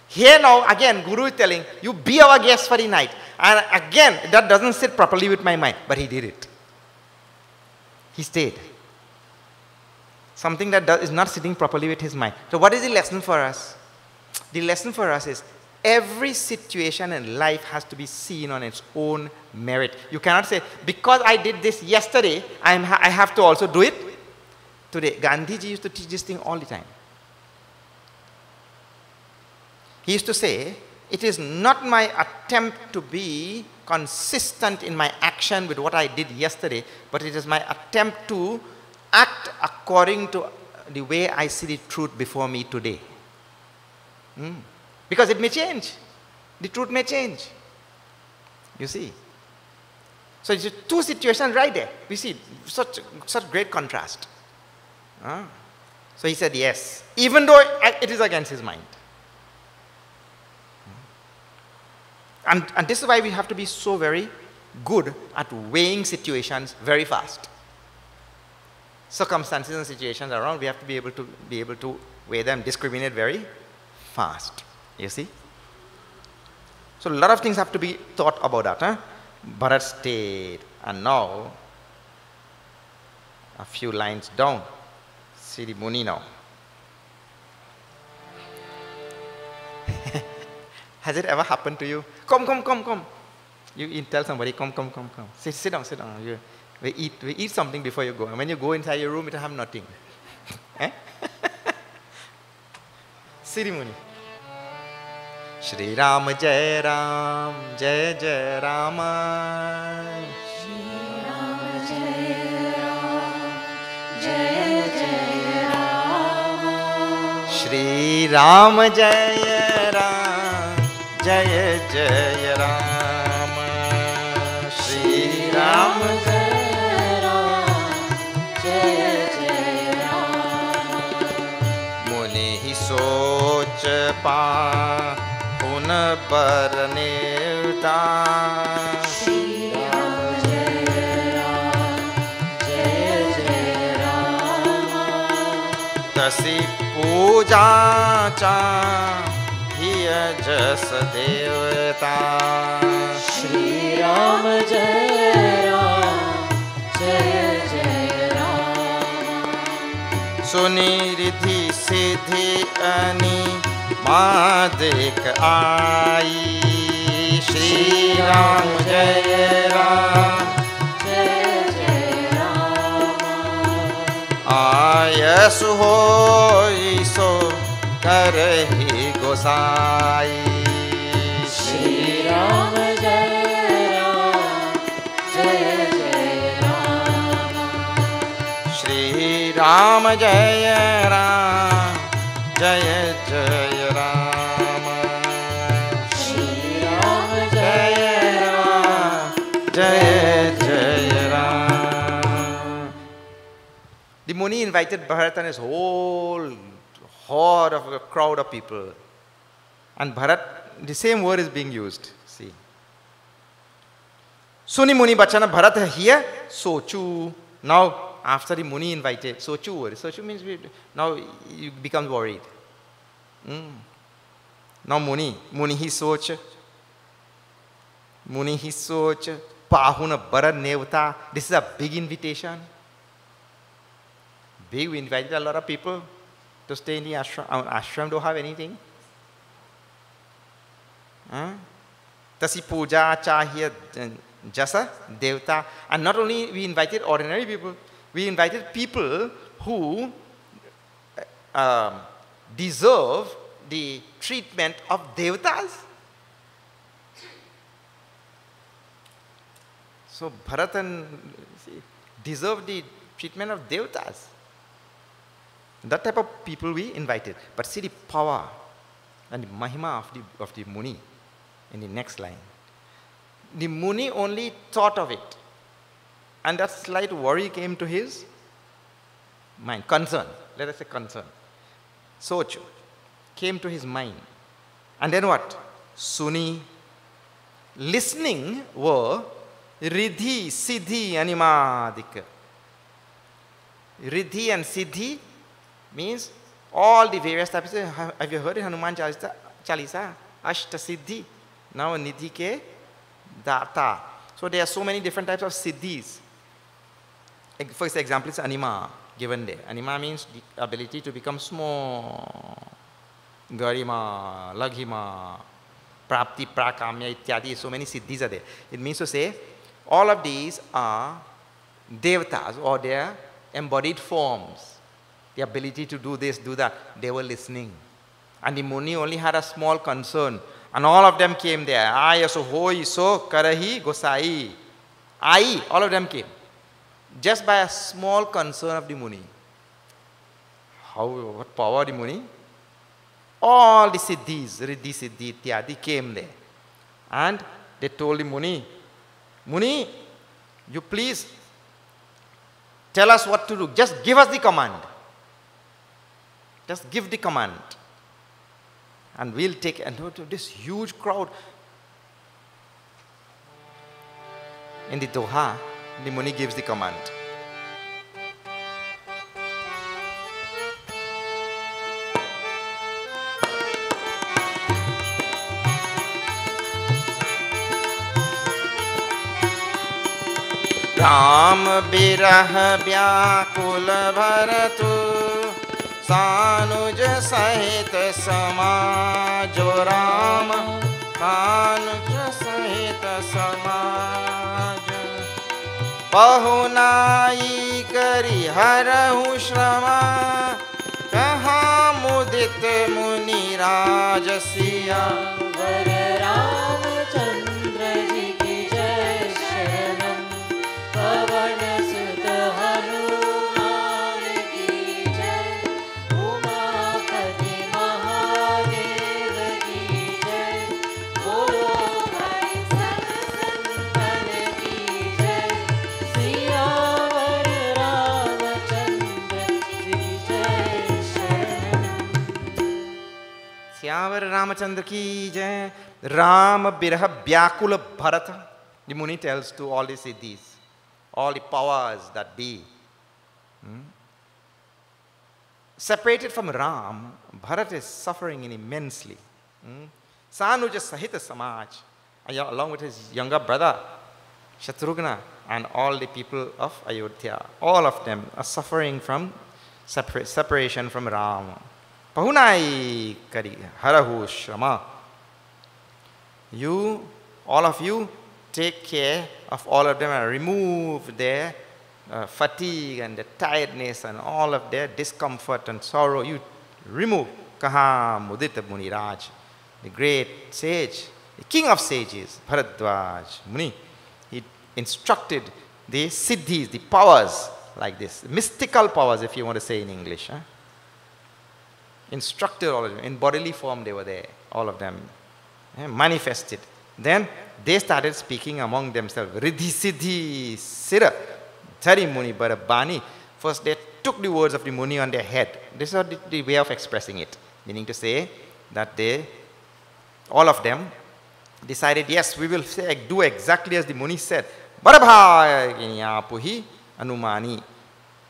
Here now, again, Guru is telling, you be our guest for the night. And again, that doesn't sit properly with my mind. But he did it. He stayed. Something that is not sitting properly with his mind. So what is the lesson for us? The lesson for us is, every situation in life has to be seen on its own merit. You cannot say, because I did this yesterday, I have to also do it today. Gandhiji used to teach this thing all the time. He used to say, it is not my attempt to be consistent in my action with what I did yesterday, but it is my attempt to act according to the way I see the truth before me today. Because it may change. The truth may change. You see. So it's two situations right there. We see such great contrast. So he said yes, even though it is against his mind. And this is why we have to be so very good at weighing situations very fast. Circumstances and situations around, we have to be able to weigh them, discriminate very fast. You see? So a lot of things have to be thought about that. Bharat stayed, and now a few lines down. See the Muni now. Has it ever happened to you? Come. You tell somebody, come. Sit down. We eat something before you go. And when you go inside your room, it will have nothing. Siri Muni. Shri Ram Jai Ram, Jai Jai Rama. Shri Ram Jai Ram, Jai Jai Rama. Shri Ram Jai Ram, Jai Jai Rama. Shri Ram Jai Ram, Jai Jai Rama. Muni hi soch pa Barnevta. Shri Ram Jai Ram, Jai Jai Rama. Tasi puja cha hiya jas devta. Shri Ram Jai Ram, Jai Jai Rama. Suni riddhi siddhi ani Madek Ai. Shri Ram Jai Ram, Jai Jai Rama. Ayasu hoi so karhi gosai. Shri Ram Jai Ram, Jai Jai Rama. Shri Ram Jai Ram, Jai Jai Rama. Shri Ram Jai Ram, Jai Jai Ram. The Muni invited Bharat and his whole horde of a crowd of people. And Bharat, the same word is being used. See. Suni Muni Bachana Bharat here, Sochu. Now, after the Muni invited, Sochu word. Sochu means now you become worried. Now Muni hi Soch. Muni hi Soch. Pahuna Bharat Nevta. This is a big invitation. Big, we invited a lot of people to stay in the ashram. Ashram don't have anything. Tasi puja chahiye jasa devta. And not only we invited ordinary people, we invited people who deserve the treatment of devtas. So Bharatan deserve the treatment of devtas. That type of people we invited. But see the power and the mahima of the Muni in the next line. The Muni only thought of it. And that slight worry came to his mind. Concern. Let us say concern. Sochu came to his mind. And then what? Suni. Listening were Riddhi, Siddhi, Animadika. Riddhi and Siddhi means all the various types. Have you heard in Hanuman Chalisa? Ashta Siddhi. Now Nidhi ke Data. So there are so many different types of Siddhis. First example is Anima given there. Anima means the ability to become small. Garima, Laghima, Prapti, Prakamya, Ityadi. So many Siddhis are there. It means to say all of these are Devatas or their embodied forms. The ability to do this, do that. They were listening. And the Muni only had a small concern. And all of them came there. Ayaso hoi so karahi gosai. Ai, all of them came. Just by a small concern of the Muni. What power the Muni? All the Siddhis, Riddhi, Siddhi, Ityadi came there. And they told the Muni, Muni, you please tell us what to do. Just give us the command. Just give the command. And we'll take this huge crowd. In the Doha, the Muni gives the command. Ram birah vyakul bharatu Sanuj sahit samajo Ram Sanuj sahit samajo Pahunai kari harahu shrama Kaha mudit muni rajasiya Ramachandra ki jai. Ram birah vyakula bharata. The Muni tells to all the siddhis, all the powers that be. Separated from Ram, Bharat is suffering immensely. Sanuja Sahita Samaj, along with his younger brother, Shatrughna, and all the people of Ayodhya, all of them are suffering from separation from Ram. Pahunai kari harahu shrama. You, all of you, take care of all of them and remove their fatigue and the tiredness and all of their discomfort and sorrow. You remove. Kaha mudita muniraj, the great sage, the king of sages, Bharadwaj Muni. He instructed the siddhis, the powers like this, mystical powers if you want to say in English. Instructed all of them. In bodily form they were there, all of them. Manifested. Then they started speaking among themselves. Riddhi Siddhi Sira Thari Muni Barabani. First they took the words of the Muni on their head. This is the way of expressing it. Meaning to say that all of them decided, yes, we will do exactly as the Muni said. Puhi Anumani.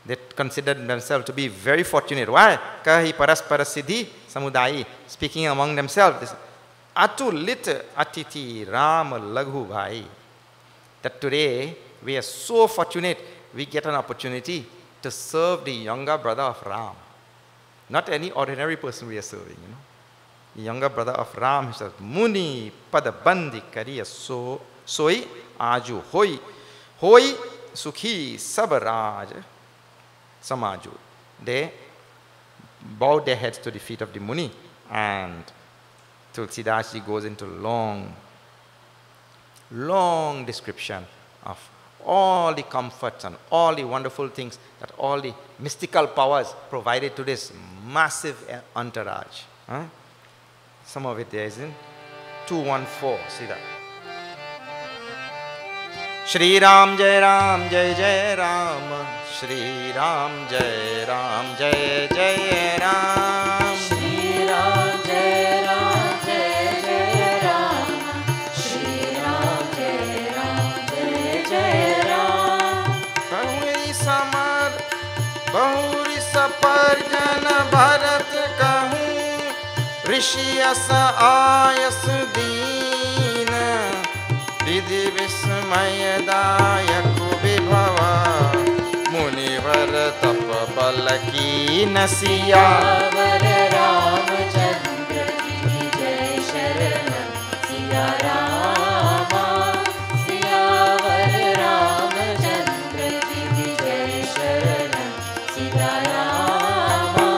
They considered themselves to be very fortunate. Why? Kahi paraspara siddhi samudai. Speaking among themselves. Atu lit atiti ram laghu bhai. That today we are so fortunate we get an opportunity to serve the younger brother of Ram. Not any ordinary person we are serving, you know. The younger brother of Ram, he says, Muni padabandi kariya soi aju hoi. Hoi sukhi sabaraj samaju. They bowed their heads to the feet of the Muni, and Tulsidas ji goes into long description of all the comforts and all the wonderful things that all the mystical powers provided to this massive entourage. Huh? Some of it there is in 214. See that. Shri Ram Jai Ram Jai Jai Ram. Shri Ram Jai Ram Jai Jai Ram. Shri Ram Jai Ram Jai Jai Ram. Shri Ram Jai Ram Jai Jai Ram. Bahuri samar bahuri saparjan bharat kahu rishi asa ayas deena vidhi vismaya dayaku vibhava munivar tap balaki nasiya Siyavar Ramachandra ki Jai Sharanam Siya Rama. Siyavar Ramachandra ki Jai Sharanam Siya Rama.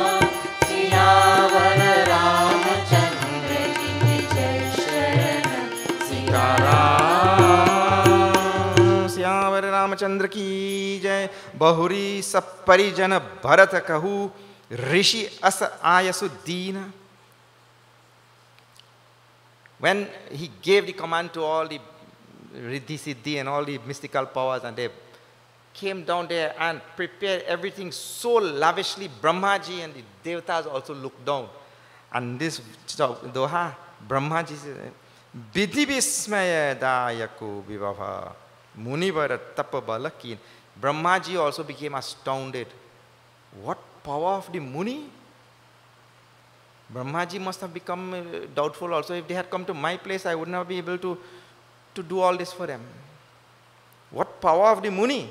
Siyavar Ramachandra ki Jai Sharanam Siya Rama. Syavar Ramachandra ki jai. Bahuri saparijana bharata kahu rishi asa ayasu deena. When he gave the command to all the Riddhi Siddhi and all the mystical powers, and they came down there and prepared everything so lavishly, Brahmaji and the Devatas also looked down. And this Doha, Brahmaji said, Vidhi vismaya dayaku vibhava munivara tapabalakin. Brahmaji also became astounded. What power of the Muni? Brahmaji must have become doubtful also. If they had come to my place, I would not be able to do all this for them. What power of the Muni?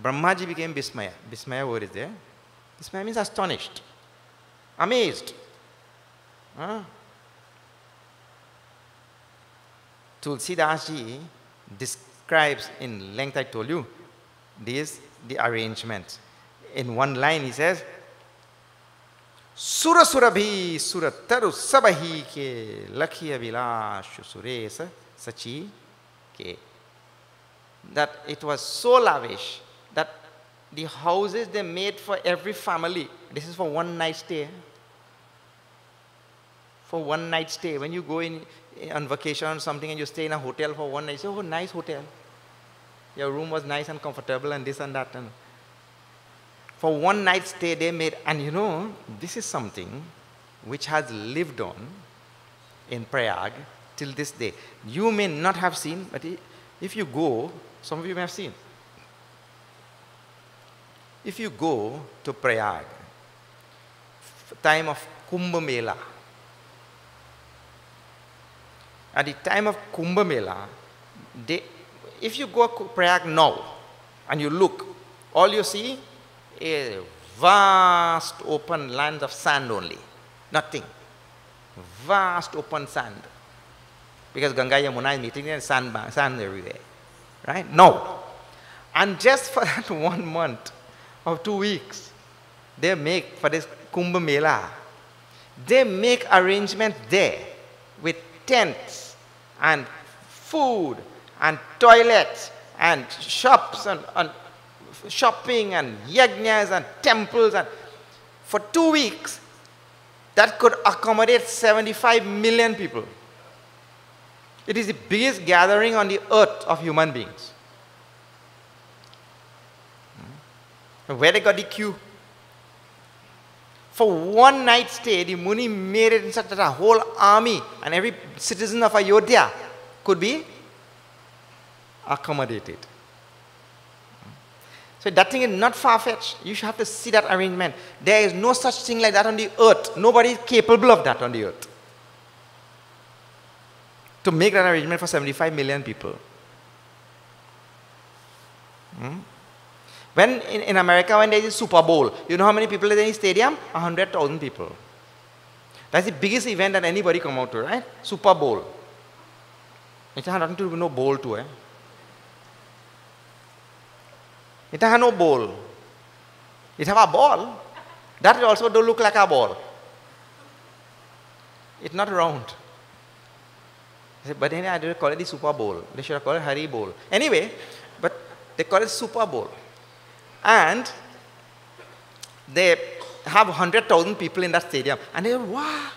Brahmaji became Vismaya. Vismaya word is there. Vismaya means astonished, amazed. Tulsidas ji describes in length, I told you, this the arrangement. In one line he says, Sura surabhi surataru sabahi ke lakhiya vilashu suresa sachi ke. That it was so lavish that the houses they made for every family, this is for one night stay. For one night stay. When you go in on vacation or something and you stay in a hotel for one night, you say, oh, nice hotel. Your room was nice and comfortable and this and that. And for one night stay they made, and you know, this is something which has lived on in Prayag till this day. You may not have seen, but if you go, some of you may have seen. If you go to Prayag, time of Kumbh Mela, at the time of Kumbh Mela, if you go to Prayag now and you look, all you see is vast open lands of sand only. Nothing. Vast open sand. Because Ganga Yamuna is meeting and sand everywhere. Right? No. And just for that 1 month or 2 weeks, they make, for this Kumbh Mela, they make arrangements there with tents and food and toilets and shops and shopping and yajnas and temples, and for 2 weeks that could accommodate 75 million people. It is the biggest gathering on the earth of human beings. Where they got the queue? For one night stay, the Muni made it in such that a whole army and every citizen of Ayodhya could be accommodated. So that thing is not far-fetched. You should have to see that arrangement. There is no such thing like that on the earth. Nobody is capable of that on the earth. To make that arrangement for 75 million people. When in America, when there is a Super Bowl, you know how many people are in the stadium? 100,000 people. That's the biggest event that anybody come out to, right? Super Bowl. It has nothing to do with no bowl too, It has no bowl. It have a ball. That also don't look like a ball. It's not round. But anyway, I don't call it the Super Bowl. They should have called it Hari Bowl. Anyway, but they call it Super Bowl. And they have 100,000 people in that stadium. And they go, wow,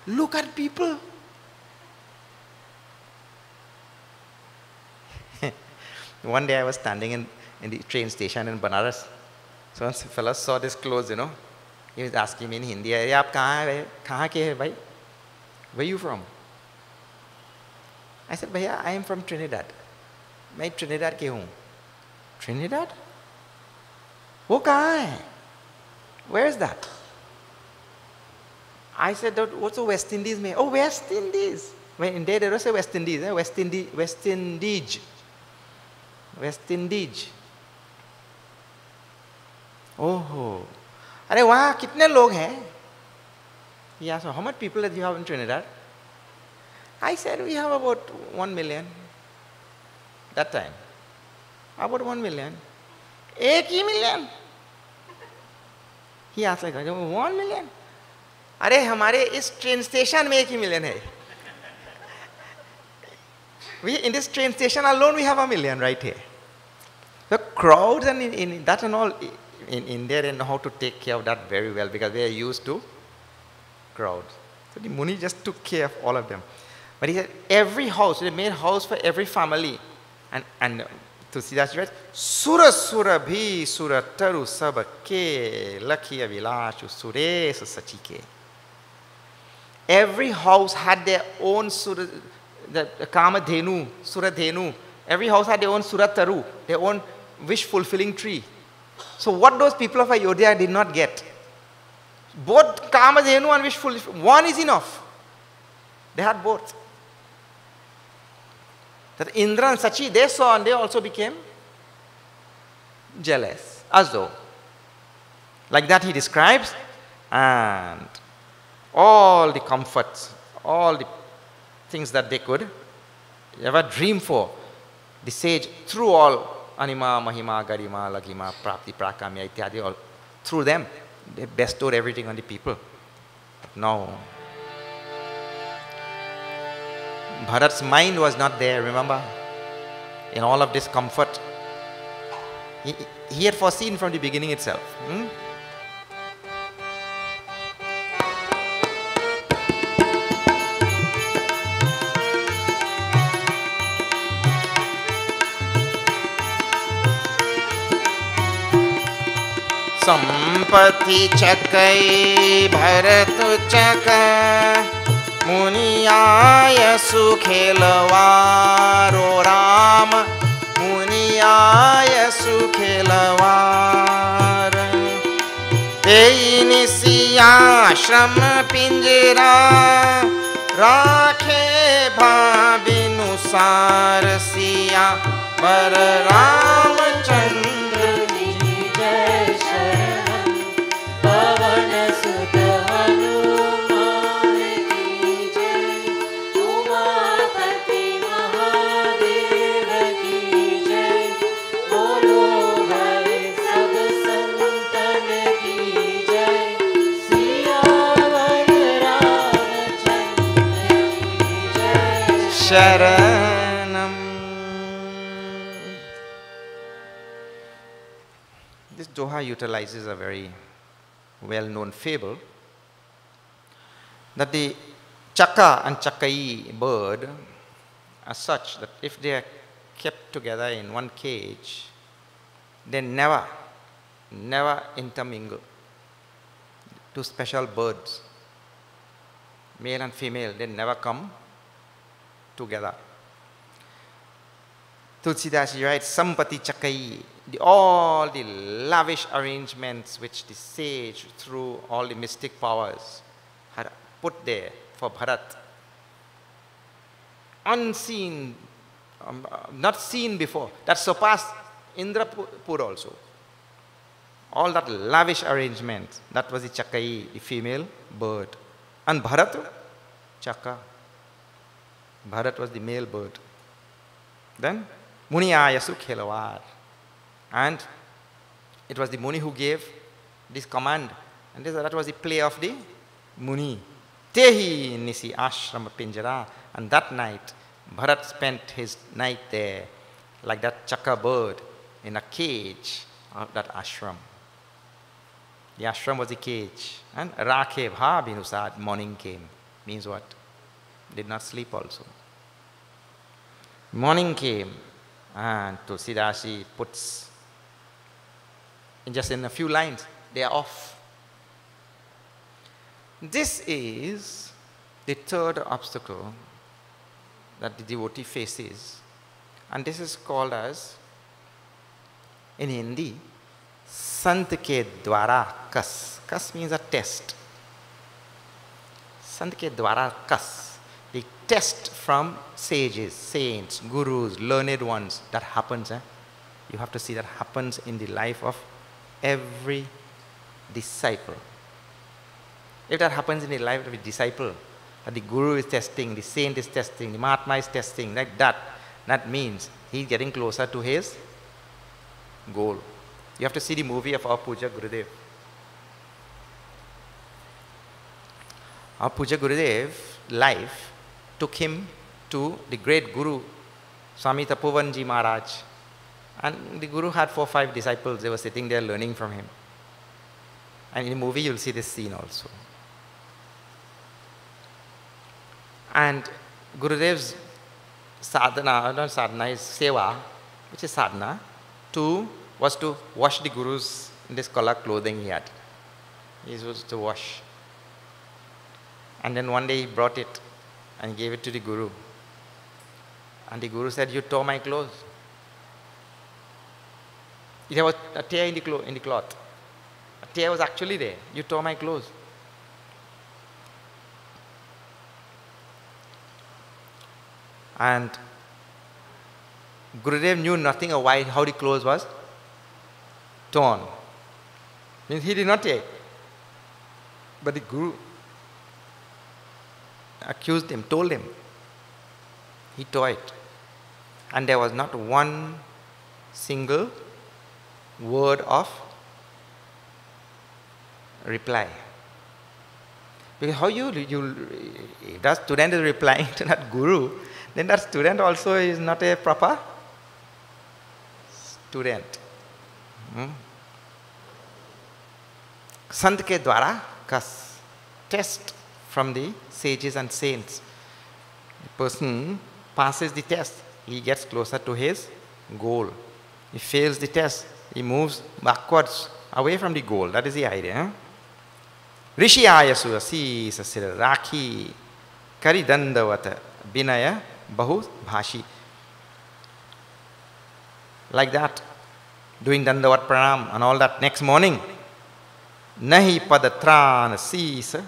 look at people. One day I was standing in the train station in Banaras. So one fellow saw this clothes, He was asking me in Hindi, "Aap kahan ke hai, bhai? Where are you from?" I said, "Bhaiya, I am from Trinidad. मैं Trinidad के हूँ." Trinidad? वो कहाँ है? Where is that? I said, what's the West Indies में? Oh, West Indies. When in there, they don't say West Indies, West Indies. West Indies. Oh, अरे वहाँ कितने लोग हैं? He asked, how much people do you have in Trinidad? I said, we have about 1 million. That time. About 1 million. 1 million. He asked like, 1 million? अरे हमारे इस train station में 1 million है. In this train station alone, we have 1 million right here. The crowds and in that and all, in India, they know how to take care of that very well because they are used to crowds. So the Muni just took care of all of them. But he said, every house, they made house for every family. And to see that, right? Sura sura bhi sura taru sabake lakhiya vilashu suresh sachike. Every house had their own sura, the Kamadhenu, Suradhenu. Every house had their own Surataru, their own wish-fulfilling tree. So what those people of Ayodhya did not get, both Kamadhenu and wish-fulfilling, one is enough. They had both. That Indra and Sachi, they saw and they also became jealous, as though. Like that he describes, and all the comforts, all the things that they could ever dream for, the sage, through all Anima, Mahima, Garima, Laghima, Prapti, Prakamya, Ityadi, all through them, they bestowed everything on the people. But no. Bharat's mind was not there, remember? In all of this comfort. He had foreseen from the beginning itself. संपत्ति चकै भरत चक मुनियाय सुखेलवारो राम मुनियाय सुखेलवार तेई निसियाश्रम पिंजरा राखे भाविनुसार सिया बर Ramchandra Sharanam. This Doha utilizes a very well-known fable that the chaka and chakai bird are such that if they are kept together in one cage, they never intermingle. Two special birds, male and female, they never come together. Tulsidasi writes, Sampati Chakai, all the lavish arrangements which the sage, through all the mystic powers, had put there for Bharat. Unseen, not seen before, that surpassed Indrapur also. All that lavish arrangement, that was the Chakai, the female bird. And Bharat, Chaka. Bharat was the male bird. Then, Muniyayasu Khelavar. And it was the Muni who gave this command. And that was the play of the Muni. Tehi Nisi Ashrama Pinjara. And that night, Bharat spent his night there, like that Chaka bird, in a cage of that ashram. The ashram was the cage. And Rakhe Bha Binusad, morning came. Means what? Did not sleep also. Morning came, and Tulsidasi puts, just in a few lines, they are off. This is the third obstacle that the devotee faces, and this is called as, in Hindi, Sant ke dwara kas. Kas means a test. Sant ke dwara kas. The test from sages, saints, gurus, learned ones, that happens. You have to see that happens in the life of every disciple. If that happens in the life of a disciple, that the guru is testing, the saint is testing, the Mahatma is testing, like that, that means he is getting closer to his goal. You have to see the movie of our Puja Gurudev. Our Puja Gurudev life took him to the great Guru, Swami Tapovanji Maharaj. And the Guru had 4 or 5 disciples. They were sitting there learning from him. And in the movie, you'll see this scene also. And Gurudev's sadhana, not sadhana, is seva, which is sadhana, was to wash the Guru's this color clothing he had. He was to wash. And then one day he brought it and gave it to the Guru. And the Guru said, "You tore my clothes." There was a tear in the cloth. A tear was actually there. "You tore my clothes." And Gurudev knew nothing of how the clothes was torn. Means he did not tear it. But the Guru accused him, told him. He tore it. And there was not one single word of reply. Because how if that student is replying to that Guru, then that student also is not a proper student. Sant ke dwara kas. Test from the sages and saints. The person passes the test, he gets closer to his goal. He fails the test, he moves backwards, away from the goal. That is the idea. Rishi ayasu asi sasir rakhi kari dandavata binaya bahu bhashi. Like that, doing dandavat pranam and all that. Next morning, nahi padatran sisa.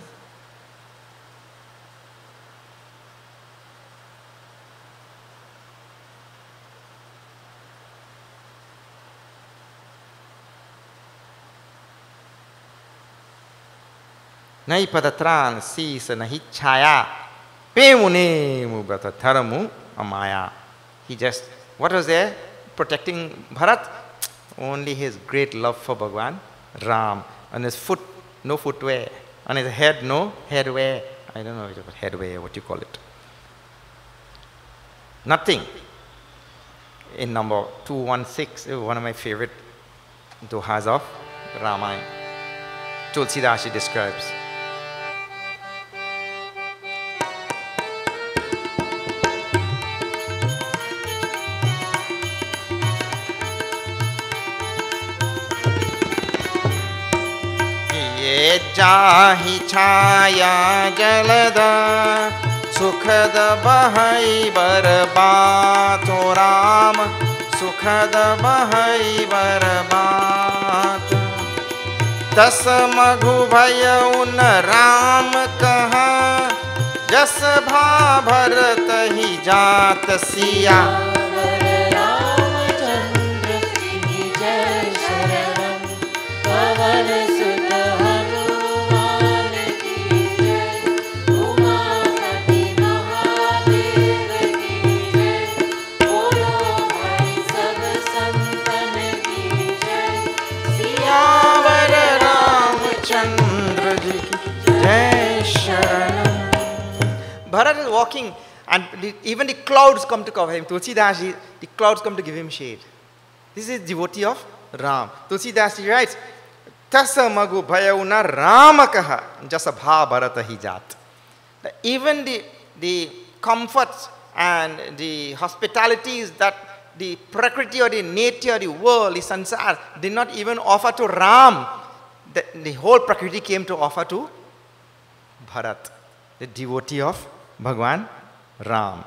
Nahi padatran sisa nahi chaya pemune mubata tharamu amaya. He just, what was there protecting Bharat? Only his great love for Bhagwan Ram. On his foot, no footwear. On his head, no headwear. I don't know what headwear, what you call it. Nothing. In number 216, one of my favorite dohas of Ramayana, Tulsidasi describes. जाहि छाया जलद सुखद बहई बरबात ओ राम सुखद बहई बरबात दस मघु भय उन राम कहा जस भा भरत ही जात Siya Bharat is walking and even the clouds come to cover him. Tulsidas, the clouds come to give him shade. This is devotee of Ram. Tulsidas writes, Tasa magu bhayauna ramakaha jasabha bharata hi jat. Even the comforts and the hospitalities that the prakriti or the nature, the world, the sansar did not even offer to Ram. The whole prakriti came to offer to Bharat, the devotee of Bhagwan Ram,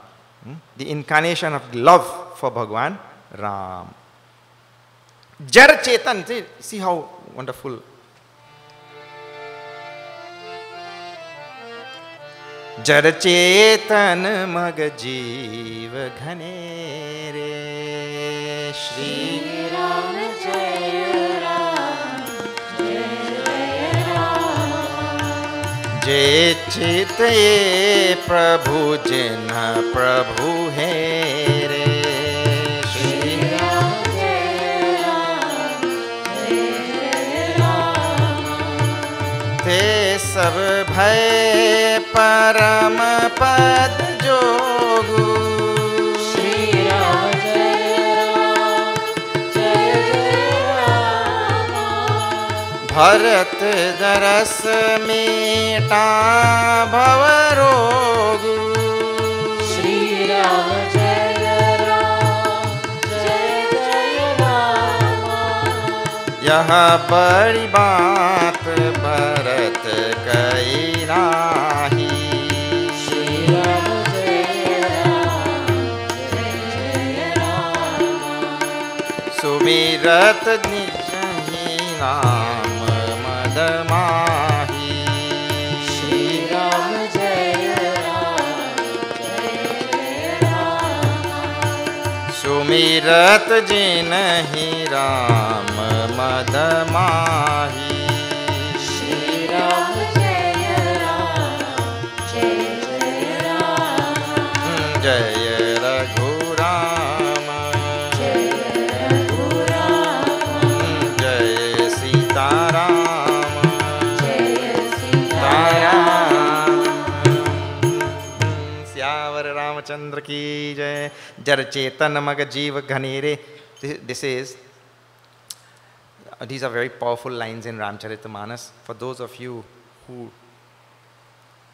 the incarnation of love for Bhagwan Ram. Jar Chetan, see how wonderful. Jar Chetan mag jeev ghane re Shri Ram Jai Ram Jai Ram जे चित ये प्रभु जिन प्रभु है रे श्री राम जय राम जय राम ते सब भय परम पद जोगु श्री राम जय राम जय राम भरत दरस मीटा भव रोग श्री राम जय राम यह बड़ी बात भरत कई नाही श्री राम जय राम सुमिरत निज ही नाम मद माही श्री राम जय राम सुमिरत जिन ही राम मद माही श्री राम जय राम जय राम जय रघुराम जय रघुराम जय सीताराम जय सीताराम श्यावर रामचंद्र की जय जर चेतन मग जीव घनेरे. This is these are very powerful lines in Ramcharitamanas for those of you who,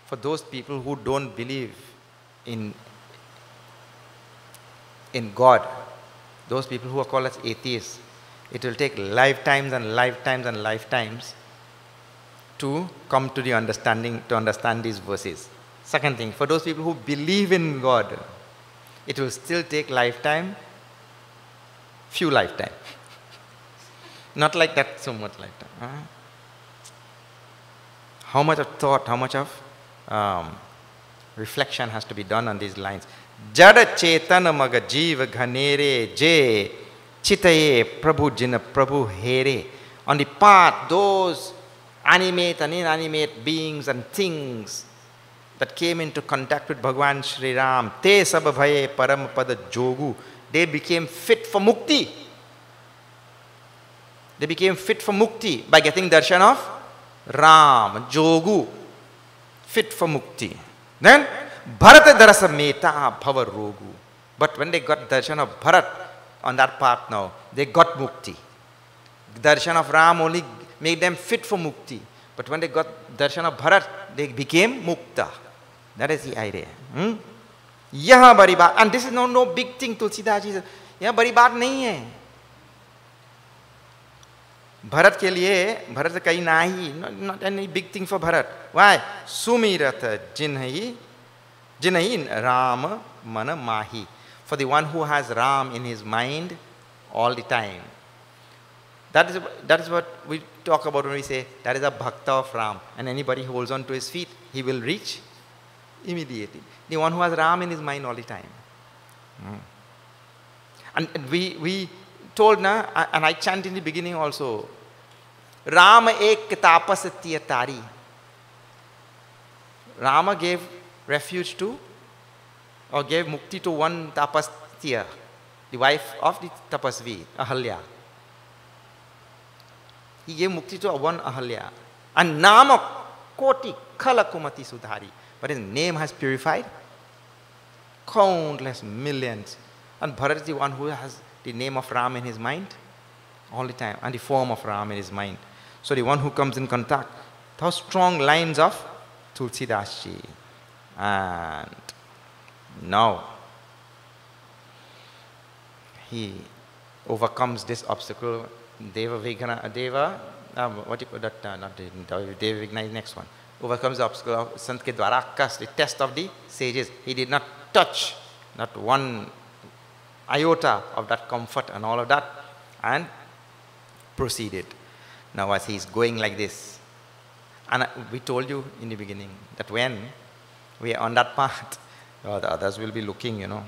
for those people who don't believe in God, those people who are called as atheists. It will take lifetimes and lifetimes and lifetimes to come to the understanding, to understand these verses. Second thing, for those people who believe in God, it will still take lifetime, few lifetime. Not like that so much lifetime. How much of thought, how much of reflection has to be done on these lines. Jada Chetana Maga Jiva Ghanere Je Chitaye Prabhu Jina Prabhu Here. On the path, those animate and inanimate beings and things that came into contact with Bhagwan Sri Ram, Te Sababhaye Paramapada Jogu, they became fit for mukti. They became fit for mukti by getting darshan of Ram, Jogu, fit for mukti. Then, Bharata Darasa Meta Bhava Rogu. But when they got darshan of Bharat on that path now, they got mukti. Darshan of Ram only made them fit for mukti. But when they got darshan of Bharat, they became mukta. That is the idea. Yaha bari baat. And this is no big thing, Tulsidas ji says. Yaha bari baat nahi hai. Bharat ke liye, Bharat kai nahi, not any big thing for Bharat. Why? Sumirata jinai Ram mana mahi. For the one who has Ram in his mind all the time. That is what we talk about when we say that is a bhakta of Ram. And anybody who holds on to his feet, he will reach immediately. The one who has Ram in his mind all the time. And we told, na, and I chant in the beginning also, Rama ek tapas tiyatari. Rama gave refuge to, or gave mukti to one tapasya, the wife of the tapasvi, Ahalya. He gave mukti to one Ahalya. And Nama koti kalakumati sudhari. But his name has purified countless millions. And Bharat is the one who has the name of Ram in his mind all the time, and the form of Ram in his mind. So the one who comes in contact, those strong lines of Tulsidas ji. And now he overcomes this obstacle. Deva Vigna, what do you call that? Not Deva Vigna is next one. Overcomes the obstacle of Sant ke Dwarakas, the test of the sages. He did not touch, not one iota of that comfort and all of that, and proceeded. Now as he is going like this, and we told you in the beginning that when we are on that path, the others will be looking, you know.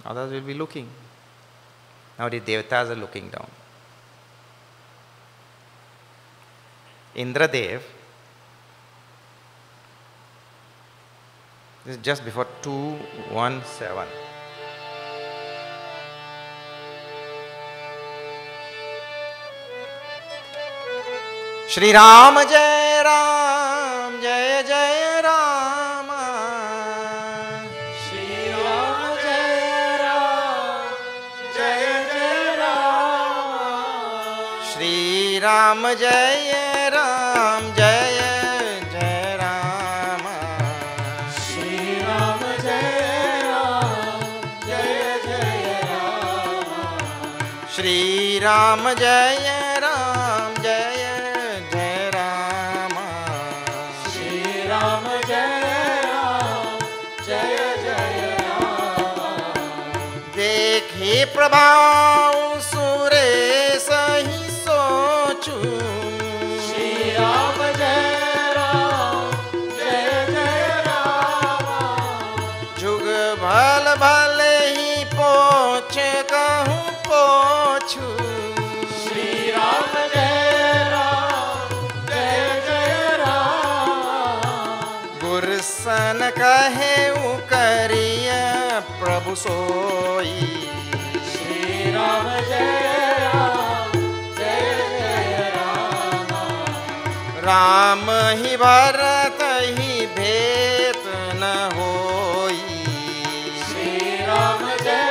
Others will be looking. Now the devatas are looking down. Indradev, this is just before 217. Shri Ram Jai Ram Jai Jai Rama. Shri Ram Jai Ram Jai Jai Rama. Shri Ram Jai Ram Jai Jai Rama. Shri Ram Jai Ram Jai Jai Rama. Shri Ram Jai Ram Jai प्रभाव सुरेश ही सोचू. श्री राम जय राम जय जय राम. जुग भल भले ही पोछ कहूँ पोछू. श्री राम जय जय राम. गुरसन कहे करिय प्रभु सोई. राम जय राम. राम ही भरत ही भेद न होई. श्री राम जय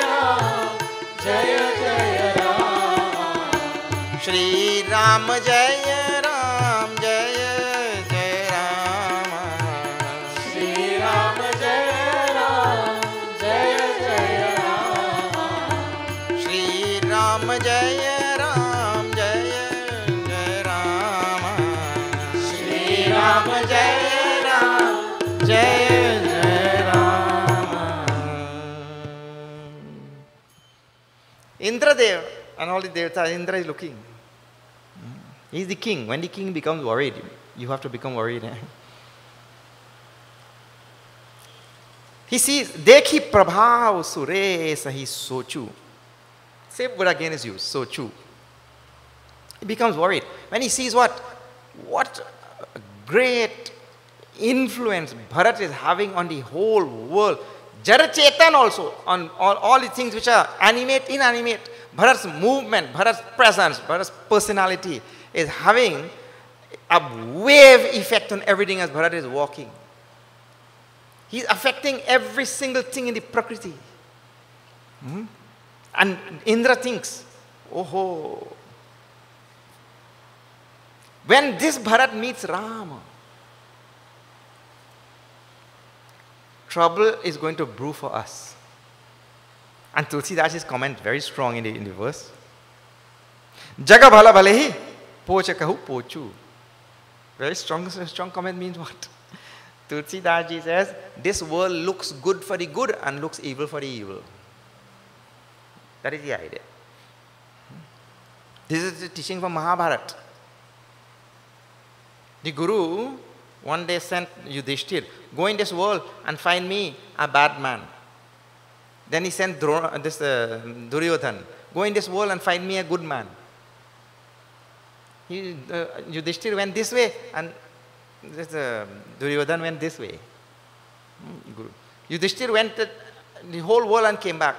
राम. श्री राम जय राम जय जय राम. श्री राम जय राम जय जय राम. श्री राम जय राम जय जय राम. श्री राम जय राम जय जय Ram. Indradev and all the devatas, Indra is looking. He is the king. When the king becomes worried, you have to become worried. He sees, Dekhi prabhav sure sahi sochu. Same word again is used, sochu. He becomes worried. When he sees what great influence Bharat is having on the whole world. Jara Chetan also, on all the things which are animate, inanimate. Bharat's movement, Bharat's presence, Bharat's personality is having a wave effect on everything as Bharat is walking. He's affecting every single thing in the Prakriti. And Indra thinks, oh, when this Bharat meets Rama, trouble is going to brew for us. And Tulsidas' comment very strong in the verse. Jaga bhala bhalehi, pocha kahu pochu. Very strong comment means what? Tulsidas ji says, this world looks good for the good and looks evil for the evil. That is the idea. This is the teaching from Mahabharata. The Guru one day sent Yudhishthir, go in this world and find me a bad man. Then he sent Duryodhan, go in this world and find me a good man. Yudhishthir went this way and Duryodhan went this way. Yudhishthir went the whole world and came back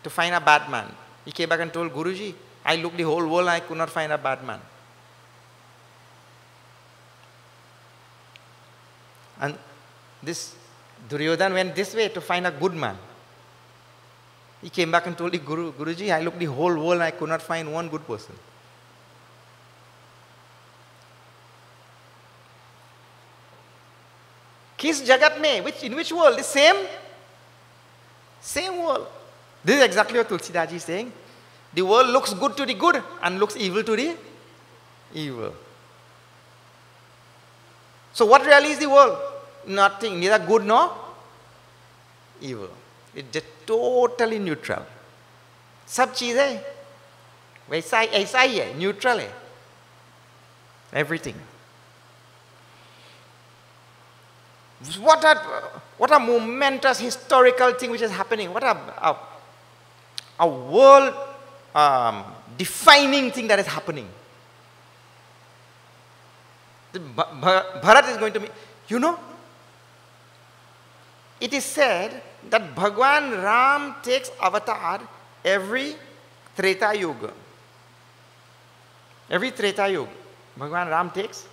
to find a bad man. He came back and told Guruji, I looked the whole world and I could not find a bad man. And this Duryodhan went this way to find a good man. He came back and told the Guru, Guruji, I looked the whole world and I could not find one good person. Kis jagat mein, in which world? The same world. This is exactly what Tulsidas ji is saying. The world looks good to the good and looks evil to the evil. So what really is the world? Nothing, neither good nor evil. It's just totally neutral. सब चीजें ऐसा ही है, neutral है. Everything. What a momentous historical thing which is happening. What a world defining thing that is happening. Bharat is going to be, it is said that Bhagwan Ram takes avatar every Treta Yuga. Every Treta Yuga, Bhagwan Ram takes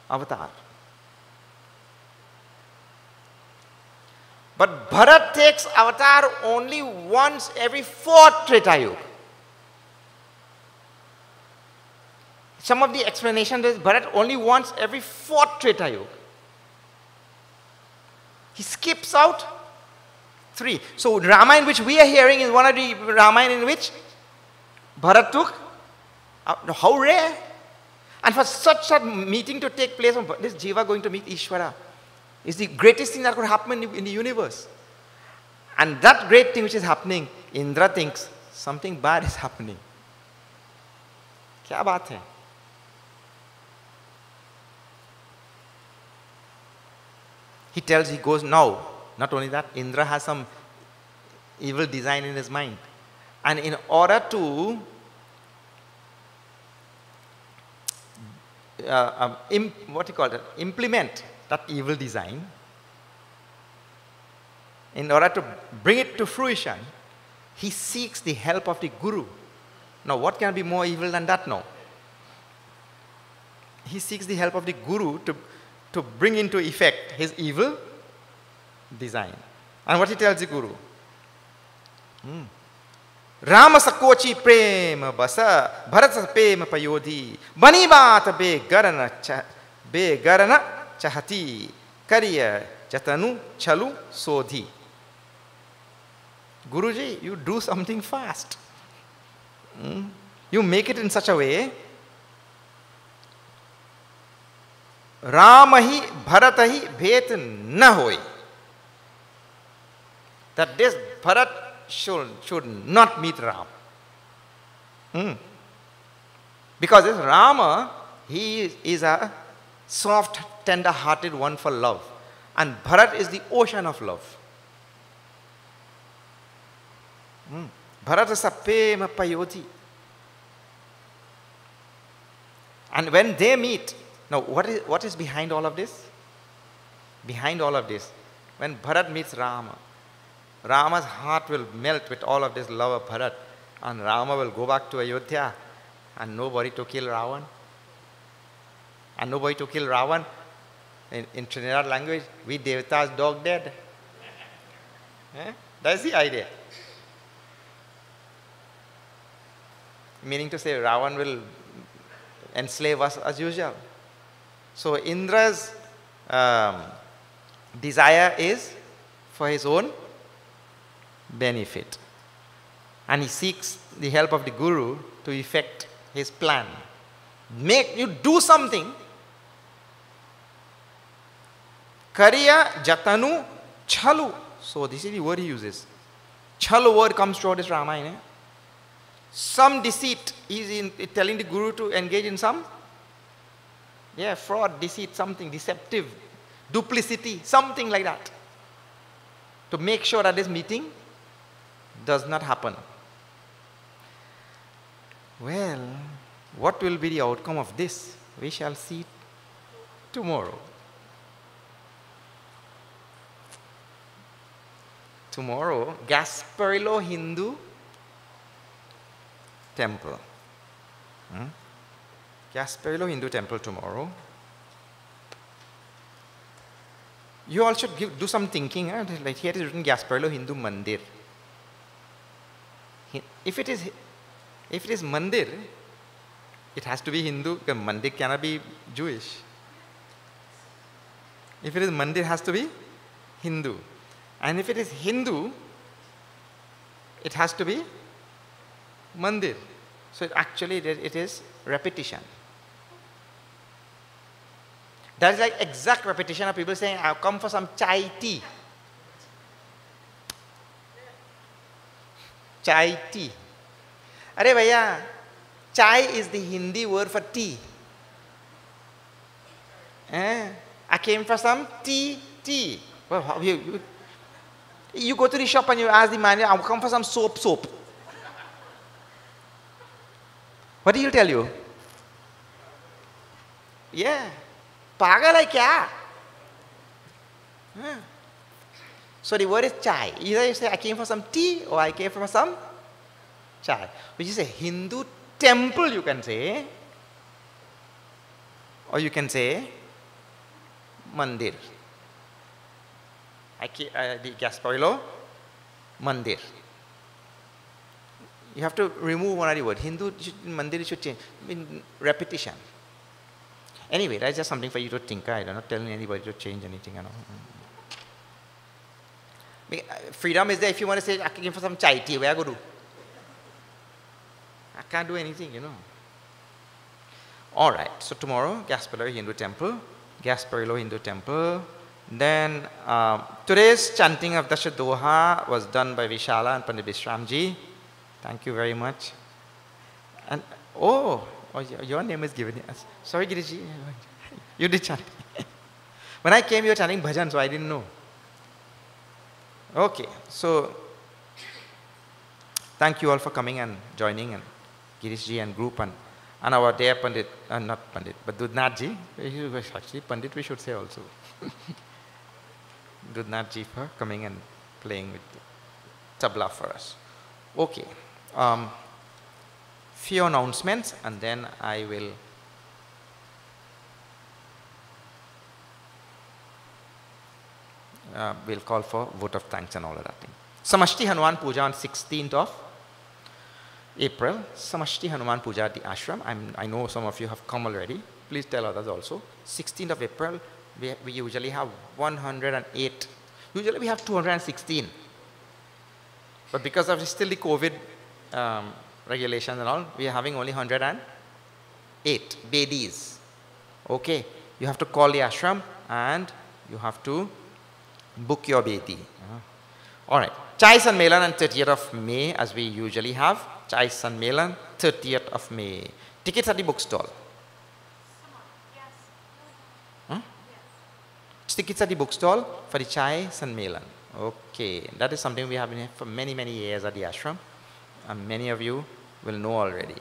avatar. But Bharat takes avatar only once every 4th Treta Yuga. Some of the explanation is Bharat only once every 4th Treta Yuga. He skips out 3. So Ramayana which we are hearing is one of the Ramayana in which Bharat took. How rare. And for such a meeting to take place, this Jiva going to meet Ishvara, is the greatest thing that could happen in the universe. And that great thing which is happening, Indra thinks something bad is happening. Kya baat hai? He goes, no. Not only that, Indra has some evil design in his mind. And in order to implement that evil design, in order to bring it to fruition, he seeks the help of the Guru. Now, what can be more evil than that now? He seeks the help of the Guru to bring into effect his evil design. And what he tells the Guru? Rama sakochi prema basa, Bharat sa prema payodhi, bani baat be garana chahati, kariya jatanu chalu sodhi. Guruji, you do something fast. You make it in such a way, Ramahi Bharatahi bhet na hoy. That this Bharat should not meet Ram. Because this Rama, he is a soft, tender-hearted one for love. And Bharat is the ocean of love. Bharat is a prema payodhi. And when they meet, now what is behind all of this? Behind all of this, when Bharat meets Rama, Rama's heart will melt with all of this love of Bharat, and Rama will go back to Ayodhya, and nobody to kill Ravan. And nobody to kill Ravan. In Trinidad language, we Devata's dog dead. That's the idea. Meaning to say, Ravan will enslave us as usual. So Indra's desire is for his own benefit. And he seeks the help of the Guru to effect his plan. Make you do something. Kariya jatanu chalu. So this is the word he uses. Chalu word comes throughout this Ramayana. Some deceit. He is telling the Guru to engage in some fraud, deceit, something deceptive, duplicity, something like that, to make sure that this meeting does not happen. Well, what will be the outcome of this? We shall see tomorrow. Tomorrow, Gasparillo Hindu Temple. Gasparillo Hindu Temple tomorrow. You all should do some thinking. Like here it is written Gasparillo Hindu Mandir. If it is Mandir, it has to be Hindu, because Mandir cannot be Jewish. If it is Mandir, it has to be Hindu. And if it is Hindu, it has to be Mandir. So it is repetition. That is like exact repetition of people saying, I've come for some chai tea. Chai tea. Are bhaiya, chai is the Hindi word for tea. I came for some tea. Well, you go to the shop and you ask the manager, I'll come for some soap. What do you tell you? Yeah. Pagal hai kya? So the word is chai. Either you say, I came for some tea, or I came for some chai. Which is a Hindu temple, you can say. Or you can say, mandir. The Gasparillo Mandir. You have to remove one of the word. Hindu, Mandir should change. Repetition. Anyway, that's just something for you to think. I'm not telling anybody to change anything. Freedom is there. If you want to say, I came for some chai tea, where I go do? I can't do anything, All right. So tomorrow, Gasparillo Hindu Temple. Gasparillo Hindu Temple. Then today's chanting of Dasha Doha was done by Vishala and Pandit Vishramji. Thank you very much. And your name is given. Sorry, Giriji. You did chanting. When I came, you were chanting bhajan, so I didn't know. Okay, so thank you all for coming and joining, and Girishji and group, and our dear Pandit, not Pandit, but Dudnathji. Actually, Pandit we should say also. Dudnathji for coming and playing with tabla for us. Okay. Few announcements, and then I will we'll call for vote of thanks and all of that thing. Samashti Hanuman Puja on 16th of April. Samashti Hanuman Puja at the ashram. I know some of you have come already. Please tell others also. 16th of April, we usually have 108. Usually we have 216. But because of still the COVID regulations and all, we are having only 108 bedis. Okay, you have to call the ashram and you have to book your bedi. All right, Chai Sanmelan on 30th of May, as we usually have. Chai Sanmelan, 30th of May. Tickets at the bookstall. Tickets at the bookstall for the Chai Sanmelan. Okay, that is something we have been for many, many years at the ashram, and many of you will know already.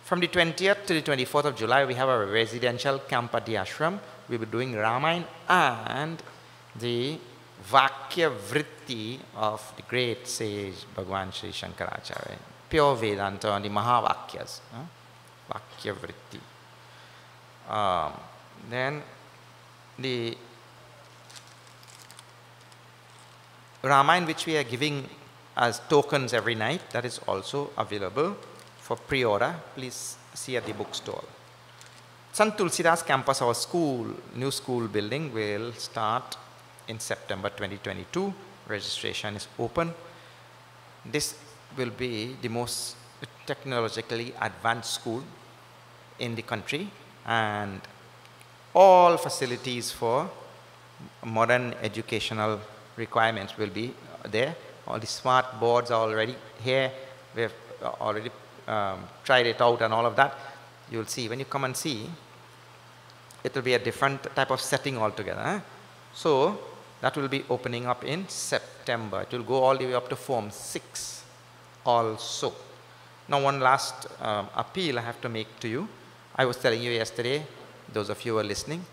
From the 20th to the 24th of July, we have a residential camp at the ashram. We'll be doing Ramayana and the Vakya Vritti of the great sage Bhagwan Sri Shankaracharya. Pure Vedanta on the Mahavakyas. Vakya Vritti. Then the Ramayana which we are giving as tokens every night, that is also available for pre-order. Please see at the bookstall. Sant Tulsidas campus, our school, new school building, will start in September 2022. Registration is open. This will be the most technologically advanced school in the country, and all facilities for modern educational requirements will be there. All the smart boards are already here. We have already tried it out and all of that. You'll see, when you come and see, it will be a different type of setting altogether. So that will be opening up in September. It will go all the way up to Form 6 also. Now one last appeal I have to make to you. I was telling you yesterday, those of you who are listening,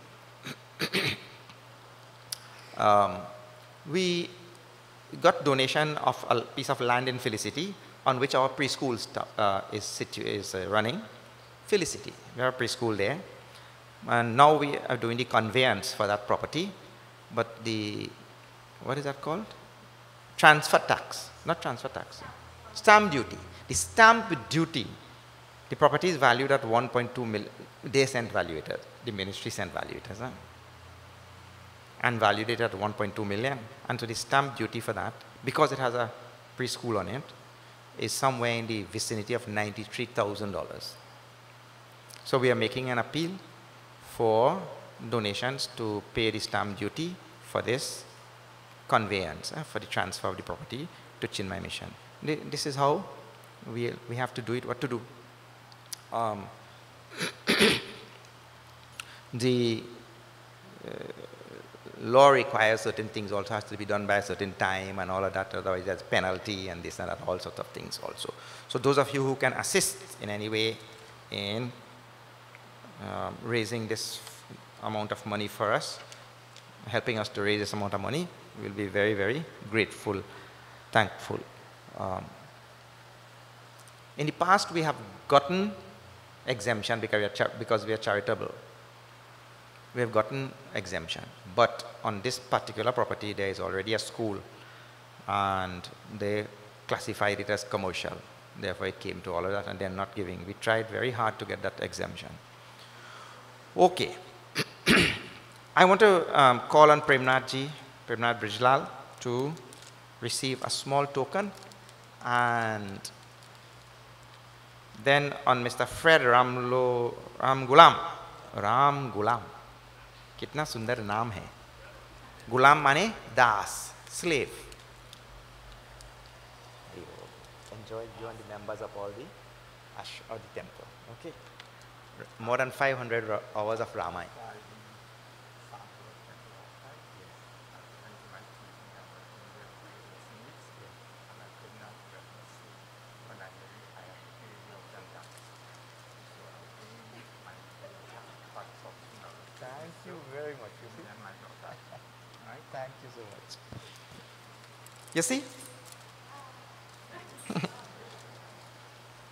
we got donation of a piece of land in Felicity on which our preschool is running. Felicity, we have a preschool there. And now we are doing the conveyance for that property. But the, what is that called? Transfer tax, not transfer tax, stamp duty. The stamp duty, the property is valued at 1.2 million. They sent valuators, the ministry sent valuators, and valued it at 1.2 million. And so the stamp duty for that, because it has a preschool on it, is somewhere in the vicinity of $93,000. So we are making an appeal for donations to pay the stamp duty for this conveyance, for the transfer of the property to Chinmaya Mission. This is how we have to do it, what to do. The law requires certain things also has to be done by a certain time and all of that, otherwise there's penalty and this and that, all sorts of things also. So those of you who can assist in any way in raising this amount of money for us, helping us to raise this amount of money, we will be very, very grateful, thankful. In the past, we have gotten exemption because we are charitable. We have gotten exemption. But on this particular property, there is already a school, and they classified it as commercial. Therefore, it came to all of that, and they're not giving. We tried very hard to get that exemption. Okay. I want to call on Premnath Brijlal to receive a small token, and then on Mr. Fred Ram Gulam. कितना सुंदर नाम है. गुलाम माने दास, slave. Enjoy, you and the members of all the temple. Okay. More than 500 hours of Ramayana. Thank you very much. You see? Thank you so much. You see?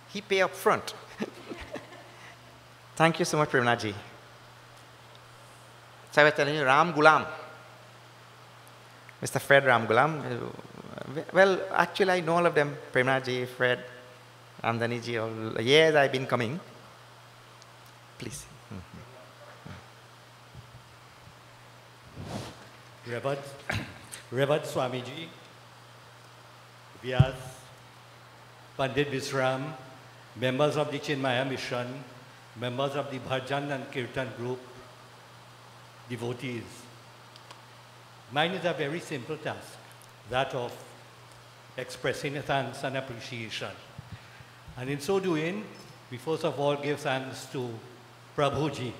He pay up front. Thank you so much, Premnathji. So I was telling you, Ram Gulam. Mr. Fred Ram Gulam. Well, actually, I know all of them. Premnathji, Fred, Ramdhaniji. All years I've been coming. Please. Reverend Swamiji, Vyas, Pandit Visram, members of the Chinmaya Mission, members of the Bhajan and Kirtan group, devotees. Mine is a very simple task, that of expressing thanks and appreciation. And in so doing, we first of all give thanks to Prabhuji,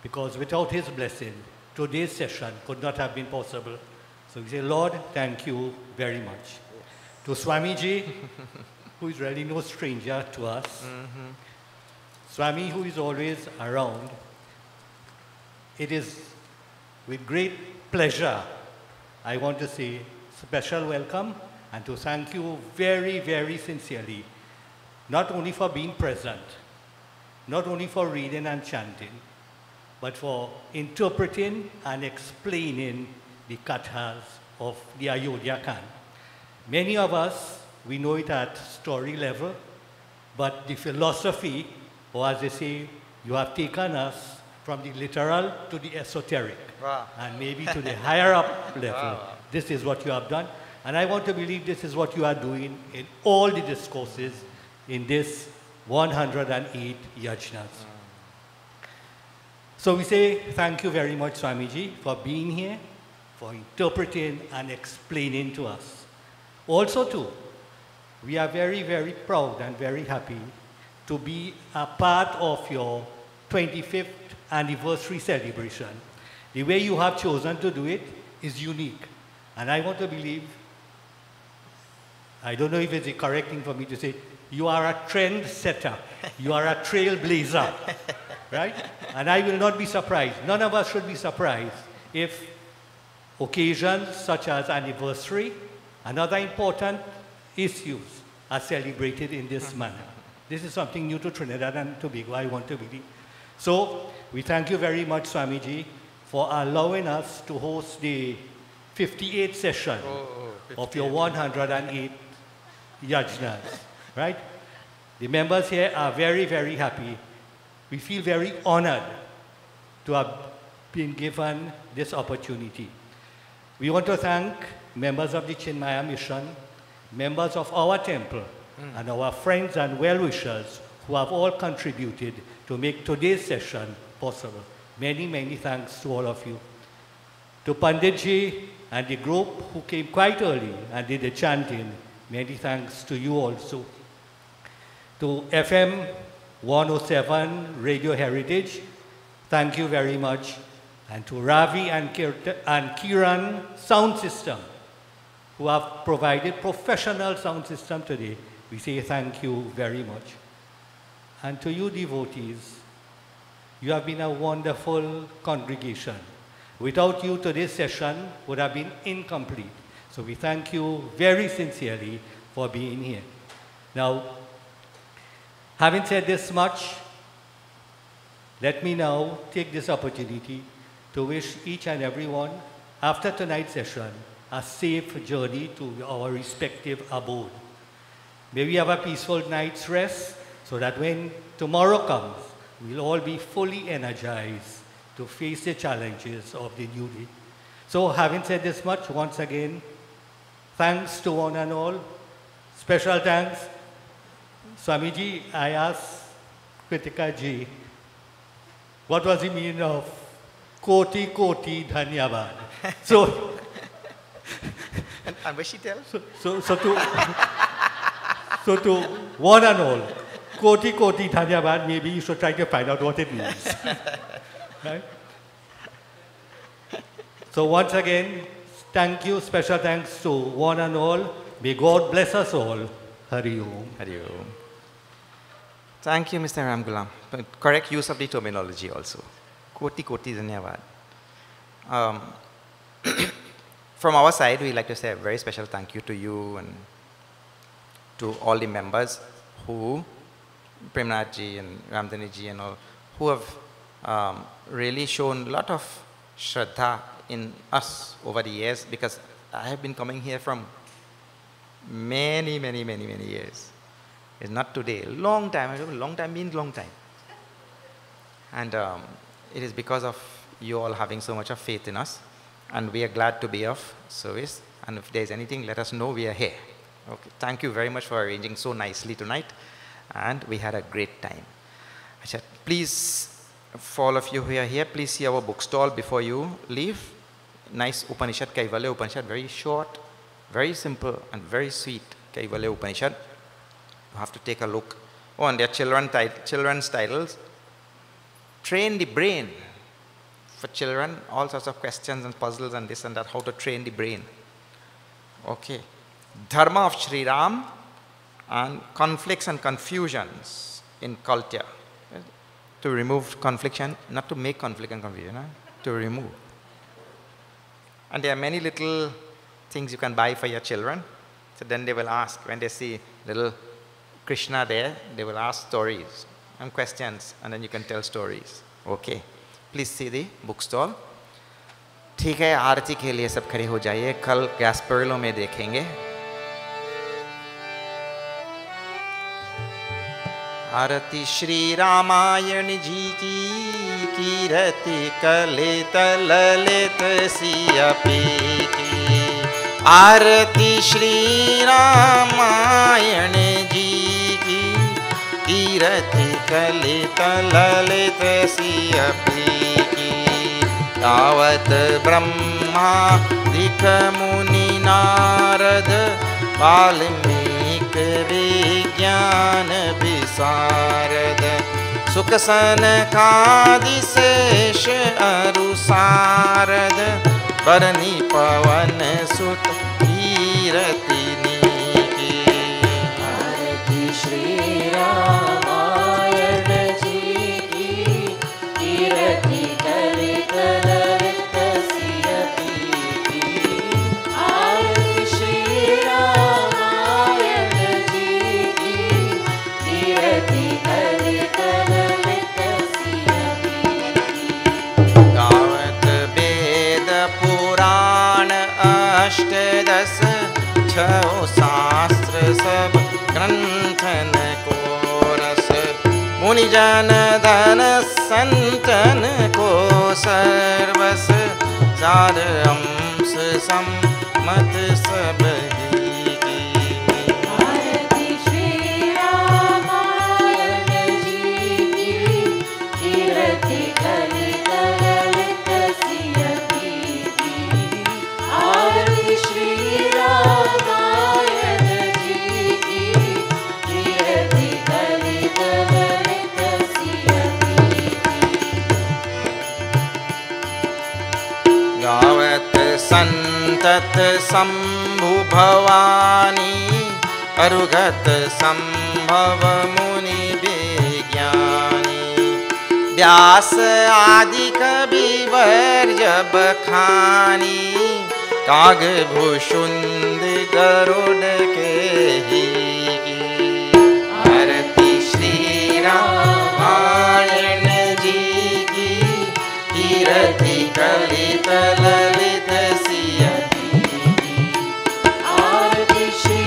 because without his blessing, today's session could not have been possible. So we say, Lord, thank you very much. To Swamiji, who is really no stranger to us, Swami, who is always around, it is with great pleasure I want to say special welcome and to thank you very, very sincerely, not only for being present, not only for reading and chanting, but for interpreting and explaining the kathas of the Ayodhya Kand. Many of us, we know it at story level, but the philosophy, or as they say, you have taken us from the literal to the esoteric, and maybe to the higher up level. This is what you have done, and I want to believe this is what you are doing in all the discourses in this 108 yajnas. So we say thank you very much, Swamiji, for being here, for interpreting and explaining to us. Also too, we are very, very proud and very happy to be a part of your 25th anniversary celebration. The way you have chosen to do it is unique. And I want to believe, I don't know if it's the correct thing for me to say, you are a trend setter. You are a trailblazer, right? And I will not be surprised. None of us should be surprised if occasions such as anniversary and other important issues are celebrated in this manner. This is something new to Trinidad and Tobago, I want to believe. So we thank you very much, Swamiji, for allowing us to host the 58th session of your 108 yajnas, right? The members here are very, very happy. We feel very honored to have been given this opportunity. We want to thank members of the Chinmaya mission, members of our temple, and our friends and well-wishers who have all contributed to make today's session possible. Many, many thanks to all of you. To Panditji and the group who came quite early and did the chanting, many thanks to you also. To FM 107 Radio Heritage, thank you very much. And to Ravi and Kiran Sound System, who have provided professional sound system today, we say thank you very much. And to you devotees, you have been a wonderful congregation. Without you, today's session would have been incomplete. So we thank you very sincerely for being here. Now, having said this much, let me now take this opportunity to wish each and everyone, after tonight's session, a safe journey to our respective abode. May we have a peaceful night's rest so that when tomorrow comes, we'll all be fully energized to face the challenges of the new day. So having said this much, once again, thanks to one and all. Special thanks. Swamiji, I asked Kritika ji, what was the meaning of Koti Koti Dhanyavad? So, and will she tell? So to one and all, Koti Koti Dhanyavad, maybe you should try to find out what it means. Right? So once again, thank you, special thanks to one and all. May God bless us all. Hari Om. Hari Om. Thank you, Mr. Ramgulam. Correct use of the terminology also. Koti Koti Dhanyavad. From our side, we like to say a very special thank you to you and to all the members who, Premnathji and Ramdhaniji and all, who have really shown a lot of Shraddha in us over the years, because I have been coming here from many years. It's not today, long time. Long time means long time. And it is because of you all having so much of faith in us, and we are glad to be of service. And if there's anything, let us know, we are here. Okay. Thank you very much for arranging so nicely tonight, and we had a great time. Please, for all of you who are here, please see our bookstall before you leave. Nice Upanishad, Kaivalya Upanishad, very short, very simple, and very sweet Kaivalya Upanishad. You have to take a look. Oh, and their children's titles. Train the brain. For children, all sorts of questions and puzzles and this and that, how to train the brain. Okay. Dharma of Sri Ram and conflicts and confusions in culture. To remove conflict, not to make conflict and confusion, to remove. And there are many little things you can buy for your children. So then they will ask, when they see little Krishna there, they will ask stories and questions, and then you can tell stories. Okay. Please see the bookstall. ठीक है, आरती के लिए सब खड़े हो जाइए, कल गैस्पेरिलो में देखेंगे. आरती श्री रामायण जी की, कीरति कलित ललित सियपी की. आरती श्री रामायण जी की. कीरति कलित ललित सियपी की तावत ब्रह्मा दिख मुनि नारद वाल्मीक विज्ञान विशारद सुख सनकादि शेष अरुसारद बरनी पवन सुत कीरति नीकी। आरती श्री रामायण जी की कीरति कलित ललित सियपी की। आरती श्री रामायण जी की कीरति कलित ललित सियपी की। गावत वेद पुराण अष्टदश छो शास्त्र सब ग्रंथन को रस मुनिजन धन संतन को सर्वस चार अंश सम्मत सब ही की। आरती श्री रामायण जी की कीरति कलित ललित सियपी की। आरती श्री रामायण जी की कीरति कलित ललित सियपी की। गावत संतत शंभु भवानी अरुगत संभव मुनि विज्ञानी व्यास आदि कवि वर्ज बखानी काग भूषुंड गरुड़ के ही की। आरती श्री रामायण जी की कीरति कलित ललित सियपी की। आरती श्री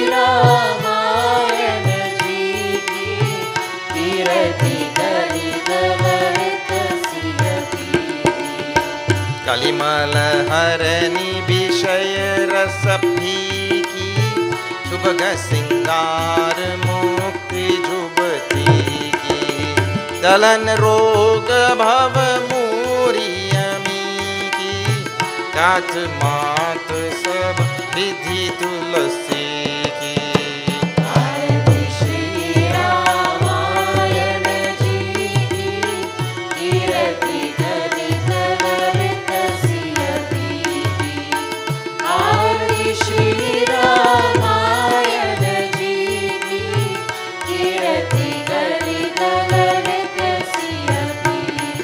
रामायण जी की कीरति कलित ललित सियपी की। कलिमल हरनि विषय रस फीकी सुभग सिंगार मुक्ति जुबती की। दलन रोग भव मूरियमी की गाथ मात सब विधि तुलसी की। आरती श्री रामायण जी की कीरति कलित ललित सियपी की। आरती श्री रामायण जी की कीरति कलित ललित सियपी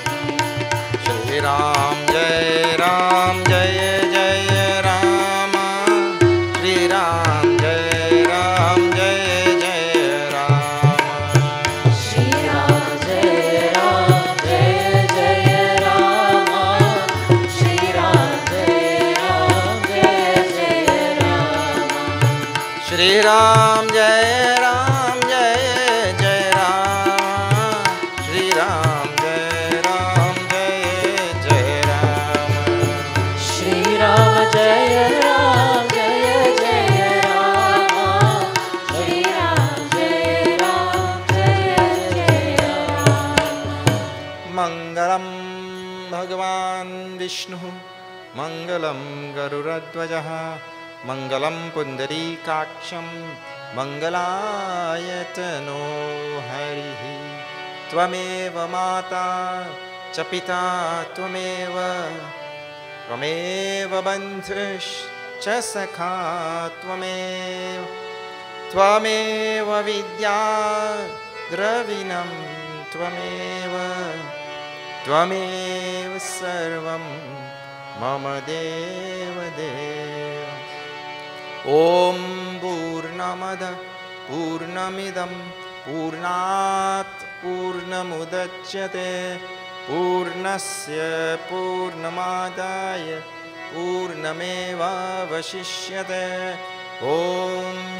की। श्री राम जय जय राम श्री राम जय जय राम। श्री राम जय जय राम। श्री राम जय जय राम। श्री राम जय जय राम श्री राम जय जय राम। श्री राम जय जय राम। श्री राम जय जय राम। मंगलम भगवान विष्णु मंगलम गरुड़ध्वजः मंगलम पुंडरीकाक्षं मंगलायतनो हरिः। त्वमेव माता च पिता त्वमेव बन्धुश्च सखा त्वमेव विद्या द्रविणं त्वमेव सर्वं मम देवदेव। ॐ पूर्णमद पूर्णमिदं पूर्णात् पूर्णमुदच्यते पूर्णस्य पूर्णमादाय पूर्णमेवावशिष्यते। ॐ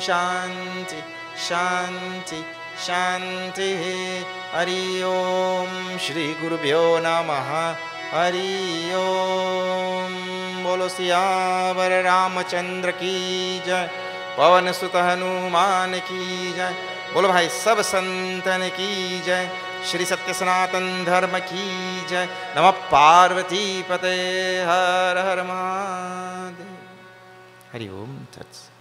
शान्ति शान्ति शान्तिः। हरि ओम श्री गुरुभ्यो नमः। हरि ओम। बोलो सियावर रामचंद्र की जय। पवन सुत हनुमान की जय। बोलो भाई सब संतन की जय। श्री सत्य सनातन धर्म की जय। नमः पार्वती पते हर हर महादेव। हरि ओम तत्सत।